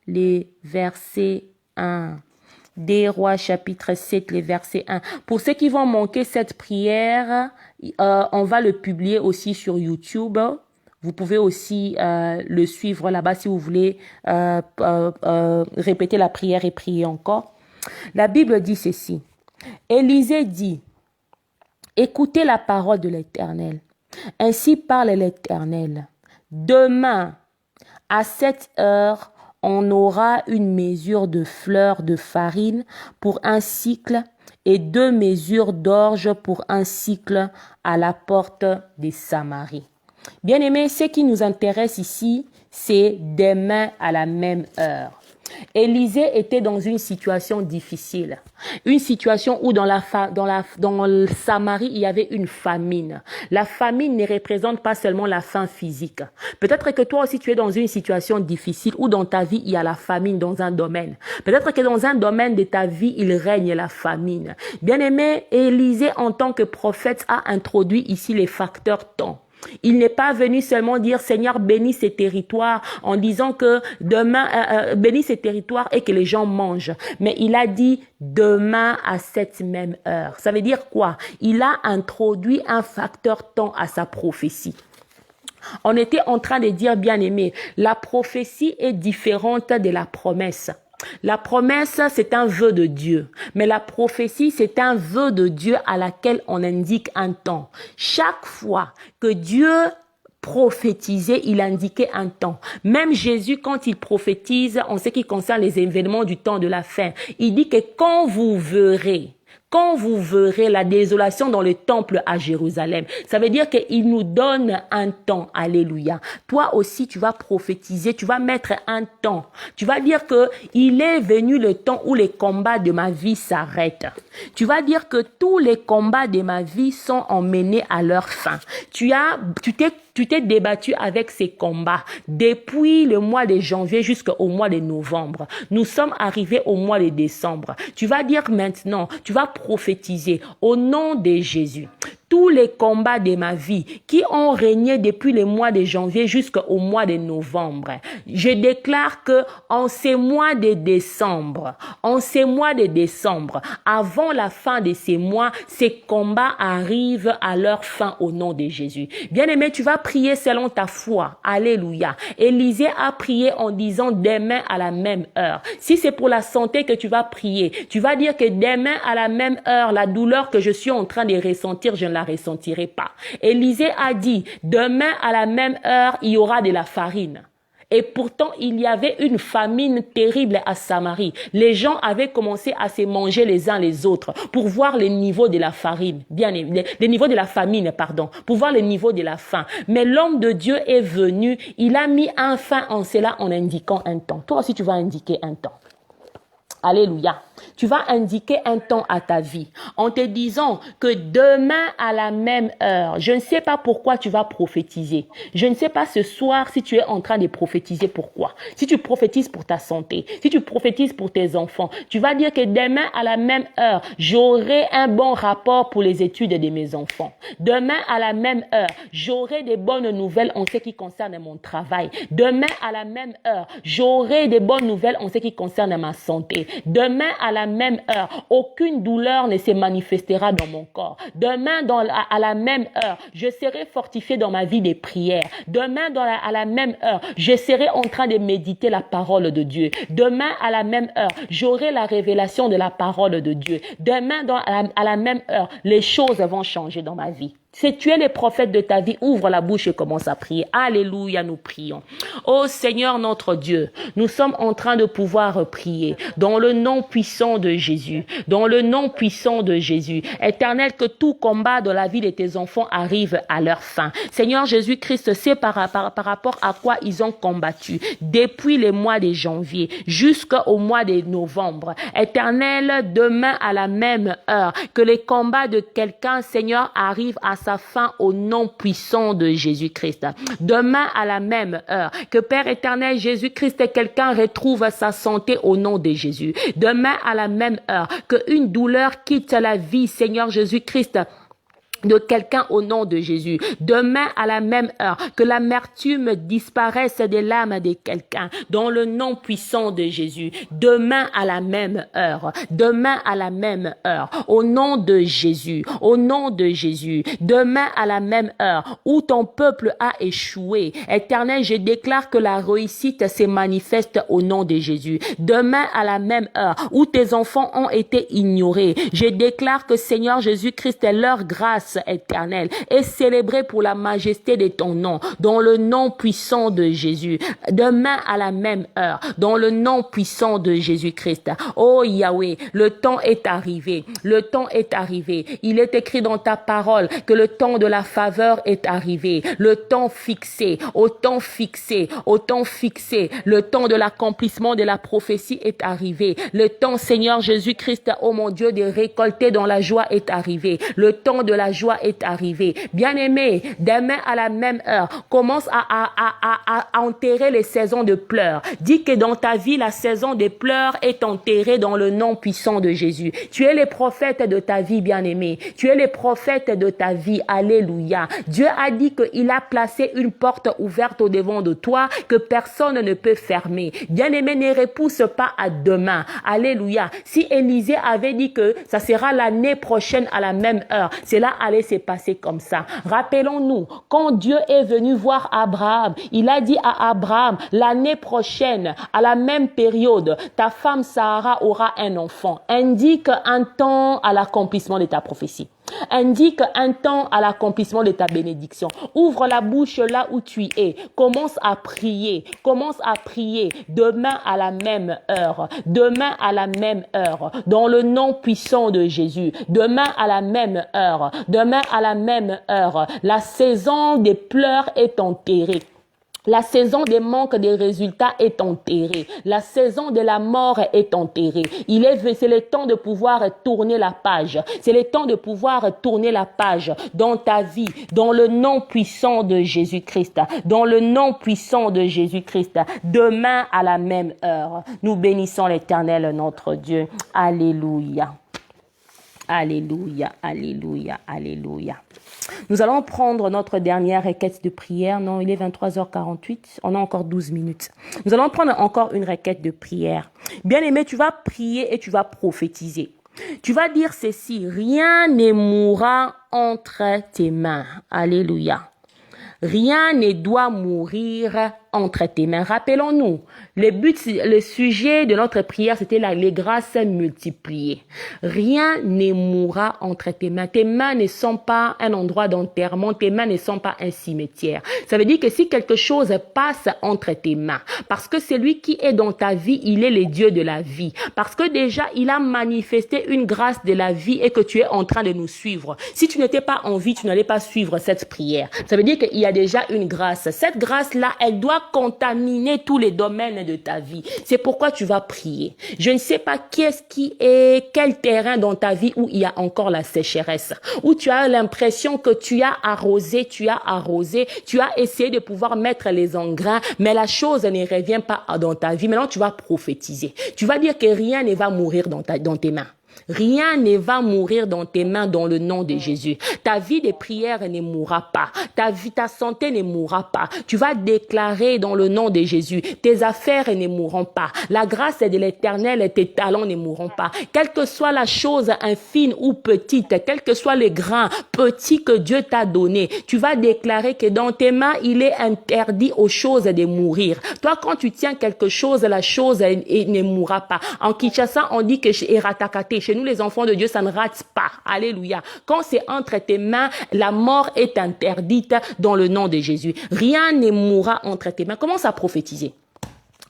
S1: les versets 1. 2 Rois, chapitre 7, les versets 1. Pour ceux qui vont manquer cette prière, on va le publier aussi sur YouTube. Vous pouvez aussi le suivre là-bas si vous voulez répéter la prière et prier encore. La Bible dit ceci. Élisée dit, écoutez la parole de l'Éternel. Ainsi parle l'Éternel. Demain, à 7 heures, on aura une mesure de fleurs de farine pour un cycle et 2 mesures d'orge pour un cycle à la porte des Samaries. Bien-aimés, ce qui nous intéresse ici, c'est demain à la même heure. Élisée était dans une situation difficile, une situation où dans le Samarie, il y avait une famine. La famine ne représente pas seulement la faim physique. Peut-être que toi aussi tu es dans une situation difficile où dans ta vie, il y a la famine dans un domaine. Peut-être que dans un domaine de ta vie, il règne la famine. Bien-aimé, Élisée en tant que prophète a introduit ici les facteurs temps. Il n'est pas venu seulement dire Seigneur bénis ces territoires en disant que demain bénis ces territoires et que les gens mangent. Mais il a dit demain à cette même heure. Ça veut dire quoi? Il a introduit un facteur temps à sa prophétie. On était en train de dire bien-aimé, la prophétie est différente de la promesse. La promesse, c'est un vœu de Dieu. Mais la prophétie, c'est un vœu de Dieu à laquelle on indique un temps. Chaque fois que Dieu prophétisait, il indiquait un temps. Même Jésus, quand il prophétise en ce qui concerne les événements du temps de la fin, il dit que quand vous verrez la désolation dans le temple à Jérusalem, ça veut dire qu'il nous donne un temps. Alléluia. Toi aussi, tu vas prophétiser, tu vas mettre un temps. Tu vas dire que il est venu le temps où les combats de ma vie s'arrêtent. Tu vas dire que tous les combats de ma vie sont emmenés à leur fin. Tu t'es débattu avec ces combats depuis le mois de janvier jusqu'au mois de novembre. Nous sommes arrivés au mois de décembre. Tu vas dire maintenant, tu vas prophétiser au nom de Jésus. Tous les combats de ma vie qui ont régné depuis le mois de janvier jusqu'au mois de novembre, je déclare que en ces mois de décembre, avant la fin de ces mois, ces combats arrivent à leur fin au nom de Jésus. Bien-aimé, tu vas prier selon ta foi. Alléluia. Élisée a prié en disant demain à la même heure. Si c'est pour la santé que tu vas prier, tu vas dire que demain à la même heure, la douleur que je suis en train de ressentir, je ne la ressentirai pas. Élisée a dit, demain à la même heure, il y aura de la farine. Et pourtant, il y avait une famine terrible à Samarie. Les gens avaient commencé à se manger les uns les autres pour voir le niveau de la farine, le niveau de la famine, pour voir le niveau de la faim. Mais l'homme de Dieu est venu, il a mis un fin en cela en indiquant un temps. Toi aussi, tu vas indiquer un temps. Alléluia. Tu vas indiquer un temps à ta vie en te disant que demain à la même heure, je ne sais pas pourquoi tu vas prophétiser. Je ne sais pas ce soir si tu es en train de prophétiser pourquoi. Si tu prophétises pour ta santé, si tu prophétises pour tes enfants, tu vas dire que demain à la même heure, j'aurai un bon rapport pour les études de mes enfants. Demain à la même heure, j'aurai des bonnes nouvelles en ce qui concerne mon travail. Demain à la même heure, j'aurai des bonnes nouvelles en ce qui concerne ma santé. Demain à la même heure, aucune douleur ne se manifestera dans mon corps. Demain à la même heure, je serai fortifié dans ma vie de prière. Demain à la même heure, je serai en train de méditer la parole de Dieu. Demain à la même heure, j'aurai la révélation de la parole de Dieu. Demain à la même heure, les choses vont changer dans ma vie. Si tu es les prophètes de ta vie, ouvre la bouche et commence à prier. Alléluia, nous prions. Ô Seigneur notre Dieu, nous sommes en train de pouvoir prier dans le nom puissant de Jésus, dans le nom puissant de Jésus. Éternel, que tout combat de la vie de tes enfants arrive à leur fin. Seigneur Jésus-Christ, c'est par rapport à quoi ils ont combattu depuis les mois de janvier jusqu'au mois de novembre. Éternel, demain à la même heure, que les combats de quelqu'un, Seigneur, arrivent à sa fin au nom puissant de Jésus-Christ. Demain à la même heure, que Père éternel Jésus-Christ, quelqu'un retrouve sa santé au nom de Jésus. Demain à la même heure, que une douleur quitte la vie, Seigneur Jésus-Christ, de quelqu'un au nom de Jésus. Demain à la même heure, que l'amertume disparaisse des larmes de quelqu'un dans le nom puissant de Jésus. Demain à la même heure, demain à la même heure, au nom de Jésus, au nom de Jésus. Demain à la même heure où ton peuple a échoué. Éternel, je déclare que la réussite se manifeste au nom de Jésus. Demain à la même heure où tes enfants ont été ignorés. Je déclare que Seigneur Jésus-Christ, leur grâce éternelle est célébrée pour la majesté de ton nom, dans le nom puissant de Jésus. Demain à la même heure, dans le nom puissant de Jésus-Christ. Oh Yahweh, le temps est arrivé, le temps est arrivé. Il est écrit dans ta parole que le temps de la faveur est arrivé, le temps fixé, au temps fixé, au temps fixé, le temps de l'accomplissement de la prophétie est arrivé, le temps, Seigneur Jésus-Christ, oh mon Dieu, de récolter dans la joie est arrivé, le temps de la joie est arrivé. Bien-aimé, demain à la même heure, commence à enterrer les saisons de pleurs. Dis que dans ta vie, la saison des pleurs est enterrée dans le nom puissant de Jésus. Tu es les prophètes de ta vie, bien-aimé. Tu es les prophètes de ta vie. Alléluia. Dieu a dit qu'il a placé une porte ouverte au devant de toi que personne ne peut fermer. Bien-aimé, ne repousse pas à demain. Alléluia. Si Élisée avait dit que ça sera l'année prochaine à la même heure, cela allait se passer comme ça. Rappelons-nous, quand Dieu est venu voir Abraham, il a dit à Abraham, l'année prochaine, à la même période, ta femme Sarah aura un enfant. Indique un temps à l'accomplissement de ta prophétie. Indique un temps à l'accomplissement de ta bénédiction. Ouvre la bouche là où tu es. Commence à prier. Commence à prier. Demain à la même heure. Demain à la même heure. Dans le nom puissant de Jésus. Demain à la même heure. Demain à la même heure. La saison des pleurs est enterrée. La saison des manques de résultats est enterrée. La saison de la mort est enterrée. C'est le temps de pouvoir tourner la page. C'est le temps de pouvoir tourner la page dans ta vie, dans le nom puissant de Jésus-Christ. Dans le nom puissant de Jésus-Christ. Demain à la même heure. Nous bénissons l'Éternel, notre Dieu. Alléluia. Alléluia, alléluia, alléluia. Nous allons prendre notre dernière requête de prière. Non, il est 23h48. On a encore 12 minutes. Nous allons prendre encore une requête de prière. Bien-aimé, tu vas prier et tu vas prophétiser. Tu vas dire ceci: rien ne mourra entre tes mains. Alléluia. Rien ne doit mourir entre tes mains. Rappelons-nous, le sujet de notre prière, c'était les grâces multipliées. Rien ne mourra entre tes mains. Tes mains ne sont pas un endroit d'enterrement. Tes mains ne sont pas un cimetière. Ça veut dire que si quelque chose passe entre tes mains, parce que celui qui est dans ta vie, il est le Dieu de la vie. Parce que déjà, il a manifesté une grâce de la vie et que tu es en train de nous suivre. Si tu n'étais pas en vie, tu n'allais pas suivre cette prière. Ça veut dire qu'il y a déjà une grâce. Cette grâce-là, elle doit contaminer tous les domaines de ta vie. C'est pourquoi tu vas prier. Je ne sais pas quel terrain dans ta vie où il y a encore la sécheresse, où tu as l'impression que tu as arrosé, tu as essayé de pouvoir mettre les engrais, mais la chose ne revient pas dans ta vie. Maintenant, tu vas prophétiser. Tu vas dire que rien ne va mourir dans tes mains. Rien ne va mourir dans tes mains dans le nom de Jésus. Ta vie de prière ne mourra pas. Ta santé ne mourra pas. Tu vas déclarer dans le nom de Jésus. Tes affaires ne mourront pas. La grâce de l'Éternel, tes talents ne mourront pas. Quelle que soit la chose infime ou petite, quel que soit le grand, petit que Dieu t'a donné, tu vas déclarer que dans tes mains, il est interdit aux choses de mourir. Toi, quand tu tiens quelque chose, la chose ne mourra pas. En Kinshasa, on dit que chez Eratakate, chez nous, les enfants de Dieu, ça ne rate pas. Alléluia. Quand c'est entre tes mains, la mort est interdite dans le nom de Jésus. Rien ne mourra entre tes mains. Commence à prophétiser.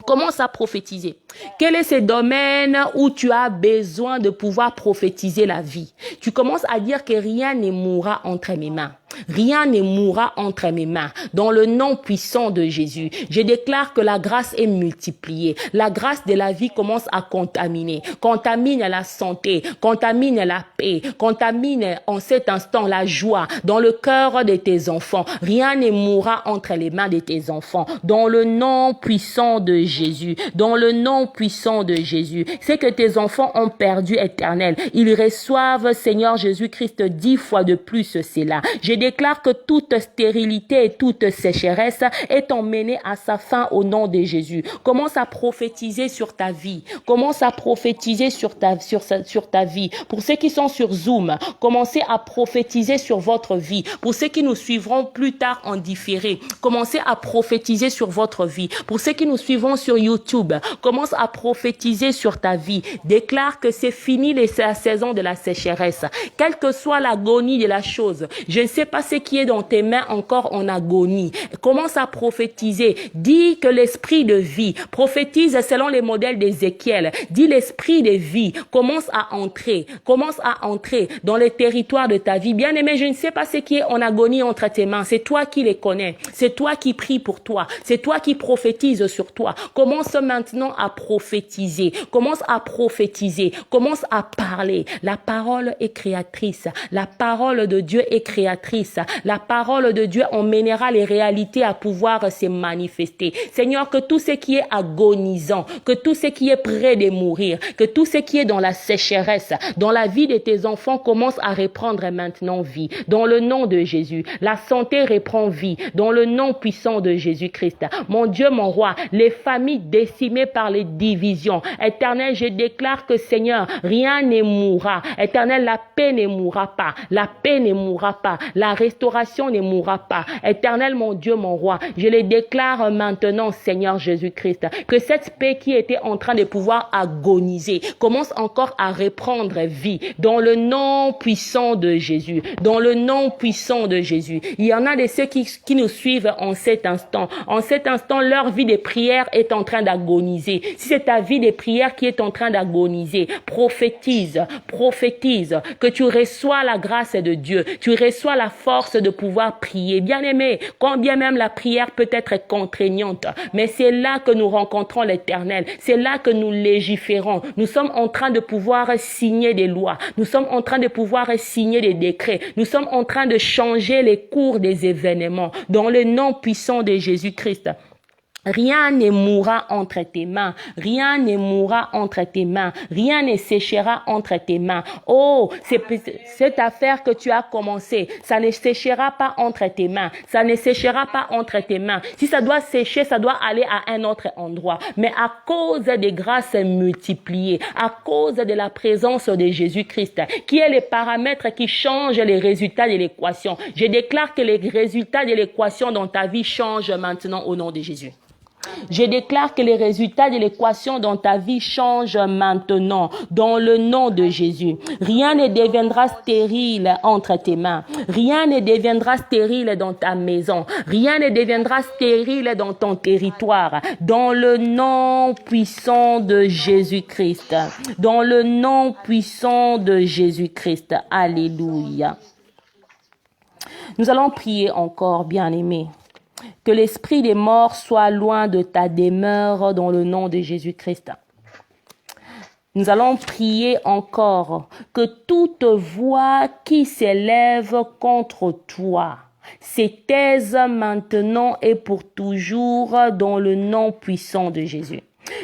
S1: Commence à prophétiser. Quel est ce domaine où tu as besoin de pouvoir prophétiser la vie? Tu commences à dire que rien ne mourra entre mes mains. Rien ne mourra entre mes mains. Dans le nom puissant de Jésus, je déclare que la grâce est multipliée. La grâce de la vie commence à contaminer. Contamine la santé, contamine la paix, contamine en cet instant la joie dans le cœur de tes enfants. Rien ne mourra entre les mains de tes enfants. Dans le nom puissant de Jésus, dans le nom puissant de Jésus, c'est que tes enfants ont perdu éternel. Ils reçoivent, Seigneur Jésus-Christ, 10 fois de plus cela. Je déclare que toute stérilité et toute sécheresse est emmenée à sa fin au nom de Jésus. Commence à prophétiser sur ta vie. Commence à prophétiser sur ta vie. Pour ceux qui sont sur Zoom, commencez à prophétiser sur votre vie. Pour ceux qui nous suivront plus tard en différé, commencez à prophétiser sur votre vie. Pour ceux qui nous suivront sur YouTube, commence à prophétiser sur ta vie. Déclare que c'est fini la saison de la sécheresse. Quelle que soit l'agonie de la chose, je ne sais pas ce qui est dans tes mains encore en agonie. Commence à prophétiser. Dis que l'esprit de vie, prophétise selon les modèles d'Ézéchiel. Dis l'esprit de vie, commence à entrer dans les territoires de ta vie. Bien-aimé, je ne sais pas ce qui est en agonie entre tes mains. C'est toi qui les connais. C'est toi qui pries pour toi. C'est toi qui prophétises sur toi. Commence maintenant à prophétiser. Commence à prophétiser. Commence à parler. La parole est créatrice. La parole de Dieu est créatrice. La parole de Dieu emmènera les réalités à pouvoir se manifester. Seigneur, que tout ce qui est agonisant, que tout ce qui est près de mourir, que tout ce qui est dans la sécheresse, dans la vie de tes enfants commence à reprendre maintenant vie. Dans le nom de Jésus, la santé reprend vie. Dans le nom puissant de Jésus-Christ. Mon Dieu, mon roi, les familles décimées par les divisions. Éternel, je déclare que Seigneur, rien ne mourra. Éternel, la paix ne mourra pas. La paix ne mourra pas. La restauration ne mourra pas. Éternel, mon Dieu, mon roi, je le déclare maintenant, Seigneur Jésus-Christ, que cette paix qui était en train de pouvoir agoniser commence encore à reprendre vie. Dans le nom puissant de Jésus. Dans le nom puissant de Jésus. Il y en a de ceux qui nous suivent en cet instant. En cet instant, leur vie de prière est en train d'agoniser. Si c'est ta vie de prière qui est en train d'agoniser, prophétise que tu reçois la grâce de Dieu, tu reçois la force de pouvoir prier. Bien-aimé, quand bien même la prière peut être contraignante, mais c'est là que nous rencontrons l'Éternel, c'est là que nous légiférons. Nous sommes en train de pouvoir signer des lois, nous sommes en train de pouvoir signer des décrets, nous sommes en train de changer les cours des événements dans le nom puissant de Jésus-Christ. Rien ne mourra entre tes mains. Rien ne mourra entre tes mains. Rien ne séchera entre tes mains. Oh, cette affaire que tu as commencé, ça ne séchera pas entre tes mains. Ça ne séchera pas entre tes mains. Si ça doit sécher, ça doit aller à un autre endroit. Mais à cause des grâces multipliées, à cause de la présence de Jésus-Christ, qui est le paramètre qui change les résultats de l'équation, je déclare que les résultats de l'équation dans ta vie changent maintenant au nom de Jésus. Je déclare que les résultats de l'équation dans ta vie changent maintenant, dans le nom de Jésus. Rien ne deviendra stérile entre tes mains. Rien ne deviendra stérile dans ta maison. Rien ne deviendra stérile dans ton territoire. Dans le nom puissant de Jésus-Christ. Dans le nom puissant de Jésus-Christ. Alléluia. Nous allons prier encore, bien-aimés. Que l'esprit des morts soit loin de ta demeure dans le nom de Jésus-Christ. Nous allons prier encore que toute voix qui s'élève contre toi se taise maintenant et pour toujours dans le nom puissant de Jésus.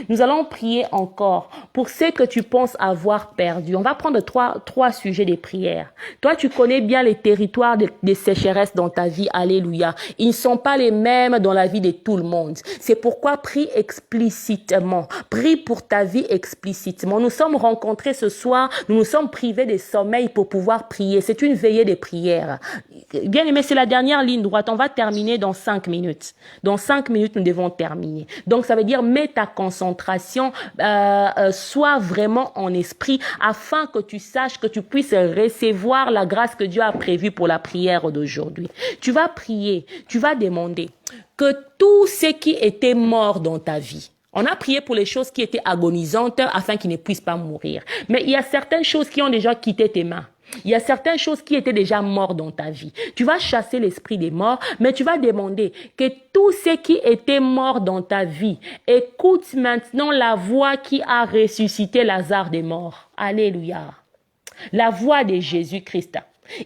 S1: Nous allons prier encore pour ceux que tu penses avoir perdus. On va prendre trois sujets de prière. Toi, tu connais bien les territoires de sécheresse dans ta vie. Alléluia. Ils ne sont pas les mêmes dans la vie de tout le monde. C'est pourquoi prie explicitement. Prie pour ta vie explicitement. Nous sommes rencontrés ce soir. Nous nous sommes privés de sommeil pour pouvoir prier. C'est une veillée de prière. Bien aimé, c'est la dernière ligne droite. On va terminer dans 5 minutes. Dans 5 minutes, nous devons terminer. Donc, ça veut dire, mets ta concentration, sois vraiment en esprit afin que tu saches que tu puisses recevoir la grâce que Dieu a prévue pour la prière d'aujourd'hui. Tu vas prier, tu vas demander que tout ce qui était mort dans ta vie, on a prié pour les choses qui étaient agonisantes afin qu'ils ne puissent pas mourir. Mais il y a certaines choses qui ont déjà quitté tes mains. Il y a certaines choses qui étaient déjà mortes dans ta vie. Tu vas chasser l'esprit des morts, mais tu vas demander que tout ce qui était mort dans ta vie écoute maintenant la voix qui a ressuscité Lazare des morts. Alléluia. La voix de Jésus-Christ.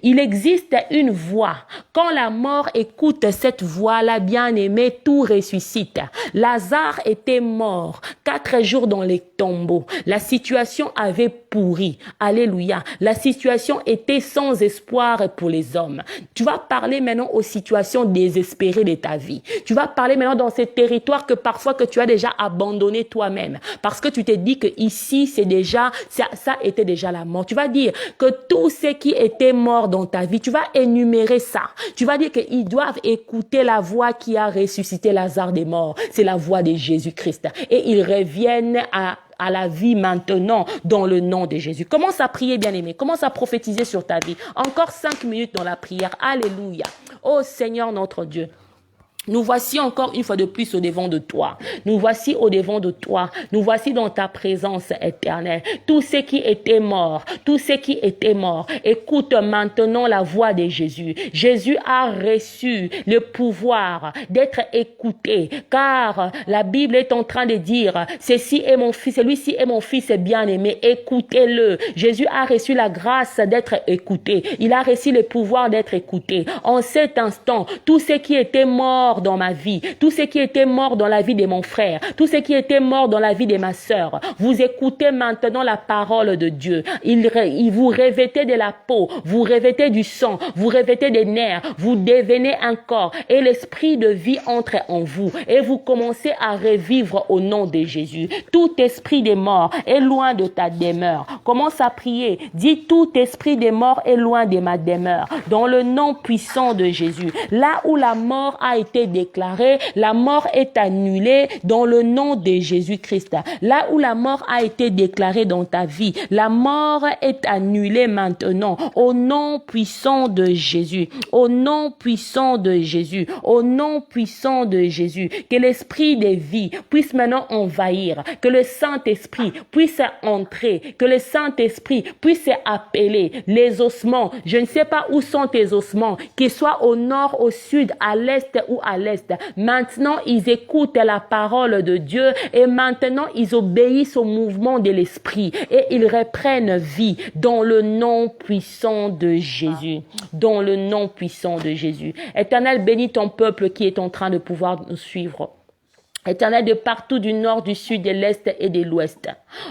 S1: Il existe une voix. Quand la mort écoute cette voix-là, bien-aimé, tout ressuscite. Lazare était mort, 4 jours dans les tombeaux. La situation avait pourri. Alléluia. La situation était sans espoir pour les hommes. Tu vas parler maintenant aux situations désespérées de ta vie. Tu vas parler maintenant dans ces territoires que parfois que tu as déjà abandonné toi-même. Parce que tu t'es dit que ici, c'est déjà, ça était déjà la mort. Tu vas dire que tout ce qui était mort dans ta vie, tu vas énumérer ça. Tu vas dire qu'ils doivent écouter la voix qui a ressuscité Lazare des morts. C'est la voix de Jésus-Christ. Et ils reviennent à la vie maintenant dans le nom de Jésus. Commence à prier, bien-aimé. Commence à prophétiser sur ta vie. Encore 5 minutes dans la prière. Alléluia. Oh Seigneur notre Dieu. Nous voici encore une fois de plus au devant de toi. Nous voici au devant de toi. Nous voici dans ta présence éternelle. Tout ce qui était mort, tout ce qui était mort, écoute maintenant la voix de Jésus. Jésus a reçu le pouvoir d'être écouté, car la Bible est en train de dire, ceci est mon fils, celui-ci est mon fils bien-aimé, écoutez-le. Jésus a reçu la grâce d'être écouté. Il a reçu le pouvoir d'être écouté. En cet instant, tout ce qui était mort dans ma vie, tout ce qui était mort dans la vie de mon frère, tout ce qui était mort dans la vie de ma sœur, vous écoutez maintenant la parole de Dieu. Il vous revêtez de la peau, vous revêtez du sang, vous revêtez des nerfs, vous devenez un corps et l'esprit de vie entre en vous et vous commencez à revivre au nom de Jésus. Tout esprit des morts est loin de ta demeure. Commence à prier. Dis tout esprit des morts est loin de ma demeure. Dans le nom puissant de Jésus. Là où la mort a été déclarée, la mort est annulée dans le nom de Jésus-Christ. Là où la mort a été déclarée dans ta vie, la mort est annulée maintenant au nom puissant de Jésus. Au nom puissant de Jésus. Au nom puissant de Jésus. Que l'esprit de vie puisse maintenant envahir. Que le Saint-Esprit puisse entrer. Que le Saint-Esprit puisse appeler les ossements. Je ne sais pas où sont tes ossements, qu'ils soient au nord, au sud, à l'est ou à l'est. Maintenant, ils écoutent la parole de Dieu et maintenant, ils obéissent au mouvement de l'esprit et ils reprennent vie dans le nom puissant de Jésus. Dans le nom puissant de Jésus. Éternel, bénis ton peuple qui est en train de pouvoir nous suivre. Éternel, de partout, du nord, du sud, de l'est et de l'ouest.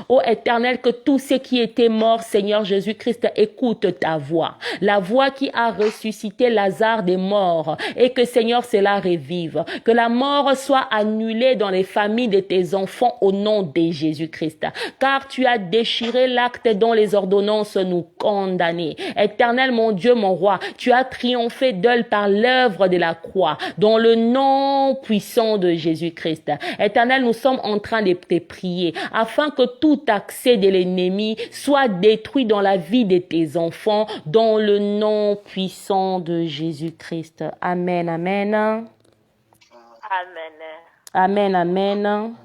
S1: Ô Éternel, que tout ce qui était mort, Seigneur Jésus-Christ, écoute ta voix. La voix qui a ressuscité Lazare des morts. Et que, Seigneur, cela revive. Que la mort soit annulée dans les familles de tes enfants au nom de Jésus-Christ. Car tu as déchiré l'acte dont les ordonnances nous condamnaient. Éternel, mon Dieu, mon roi, tu as triomphé d'eux par l'œuvre de la croix. Dans le nom puissant de Jésus-Christ. Éternel, nous sommes en train de te prier afin que tout accès de l'ennemi soit détruit dans la vie de tes enfants dans le nom puissant de Jésus-Christ. Amen, amen.
S4: Amen.
S1: Amen, amen.
S4: Amen.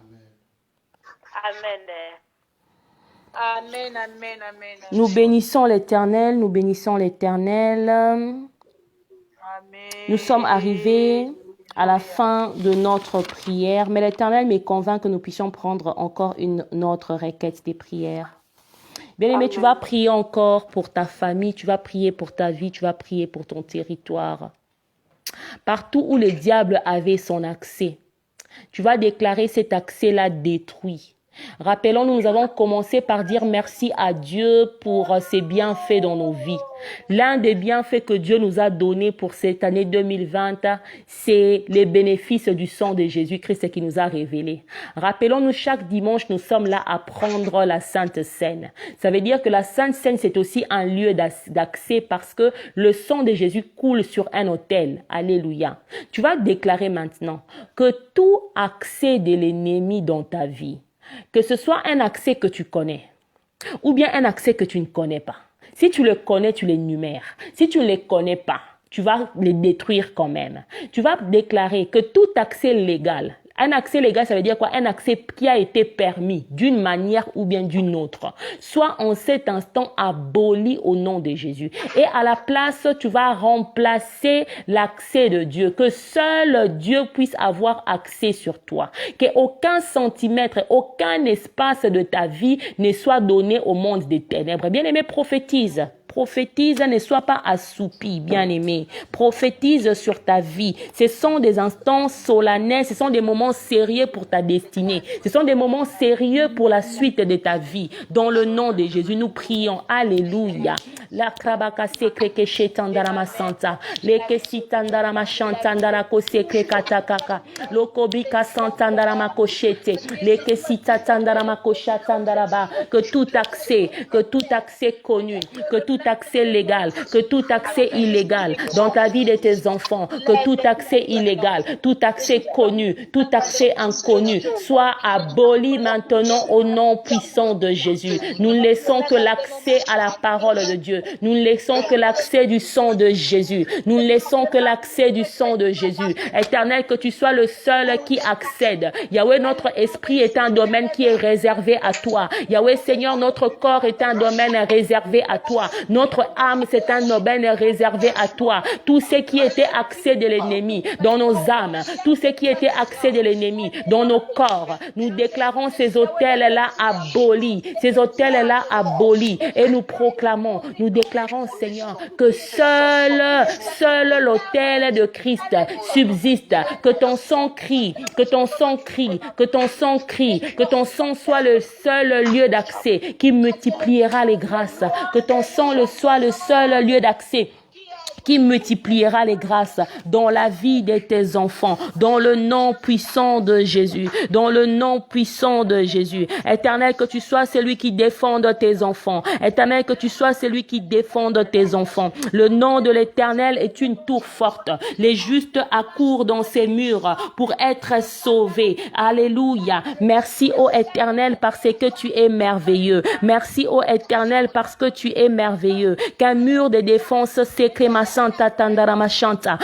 S3: Amen, amen, amen.
S1: Nous bénissons l'Éternel, nous bénissons l'Éternel.
S3: Amen.
S1: Nous sommes arrivés à la fin de notre prière, mais l'Éternel me convainc que nous puissions prendre encore une autre requête des prières. Bien-aimé, tu vas prier encore pour ta famille, tu vas prier pour ta vie, tu vas prier pour ton territoire. Partout où le diable avait son accès, tu vas déclarer cet accès-là détruit. Rappelons-nous, nous avons commencé par dire merci à Dieu pour ses bienfaits dans nos vies. L'un des bienfaits que Dieu nous a donnés pour cette année 2020, c'est les bénéfices du sang de Jésus-Christ qui nous a révélés. Rappelons-nous, chaque dimanche, nous sommes là à prendre la Sainte Seine. Ça veut dire que la Sainte Seine, c'est aussi un lieu d'accès parce que le sang de Jésus coule sur un autel. Alléluia. Tu vas déclarer maintenant que tout accès de l'ennemi dans ta vie, que ce soit un accès que tu connais ou bien un accès que tu ne connais pas. Si tu le connais, tu l'énumères. Si tu ne les connais pas, tu vas les détruire quand même. Tu vas déclarer que tout accès légal, un accès légal, ça veut dire quoi? Un accès qui a été permis d'une manière ou bien d'une autre, soit en cet instant aboli au nom de Jésus. Et à la place, tu vas remplacer l'accès de Dieu, que seul Dieu puisse avoir accès sur toi, qu'aucun centimètre, aucun espace de ta vie ne soit donné au monde des ténèbres. Bien-aimé, prophétise. Prophétise, ne sois pas assoupi, bien-aimé. Prophétise sur ta vie. Ce sont des instants solennels, ce sont des moments sérieux pour ta destinée. Ce sont des moments sérieux pour la suite de ta vie. Dans le nom de Jésus, nous prions. Alléluia. La krabaka sekre shetandarama santa. Le kesitandarama chantandara ko sekre katakaka. Lokobika santandarama koshete. Le kesitatandarama koshatandaraba. Que tout accès connu, que tout accès légal, que tout accès illégal dans ta vie de tes enfants, que tout accès illégal, tout accès connu, tout accès inconnu soit aboli maintenant au nom puissant de Jésus. Nous ne laissons que l'accès à la parole de Dieu. Nous ne laissons que l'accès du sang de Jésus. Nous ne laissons que l'accès du sang de Jésus. Éternel, que tu sois le seul qui accède. Yahweh, notre esprit est un domaine qui est réservé à toi. Yahweh, Seigneur, notre corps est un domaine réservé à toi. Notre âme, c'est un domaine réservé à toi. Tout ce qui était accès de l'ennemi dans nos âmes, tout ce qui était accès de l'ennemi dans nos corps, nous déclarons ces hôtels-là abolis, ces hôtels-là abolis, et nous proclamons, nous déclarons, Seigneur, que seul l'autel de Christ subsiste, que ton sang crie, que ton sang crie, que ton sang crie, que ton sang soit le seul lieu d'accès qui multipliera les grâces, que ton sang soit le seul lieu d'accès qui multipliera les grâces dans la vie de tes enfants, dans le nom puissant de Jésus, dans le nom puissant de Jésus. Éternel, que tu sois celui qui défende tes enfants. Éternel, que tu sois celui qui défende tes enfants. Le nom de l'Éternel est une tour forte. Les justes accourent dans ses murs pour être sauvés. Alléluia. Merci, ô Éternel, parce que tu es merveilleux. Merci, ô Éternel, parce que tu es merveilleux. Qu'un mur de défense s'écrit ma Santa Tandarama Chanta,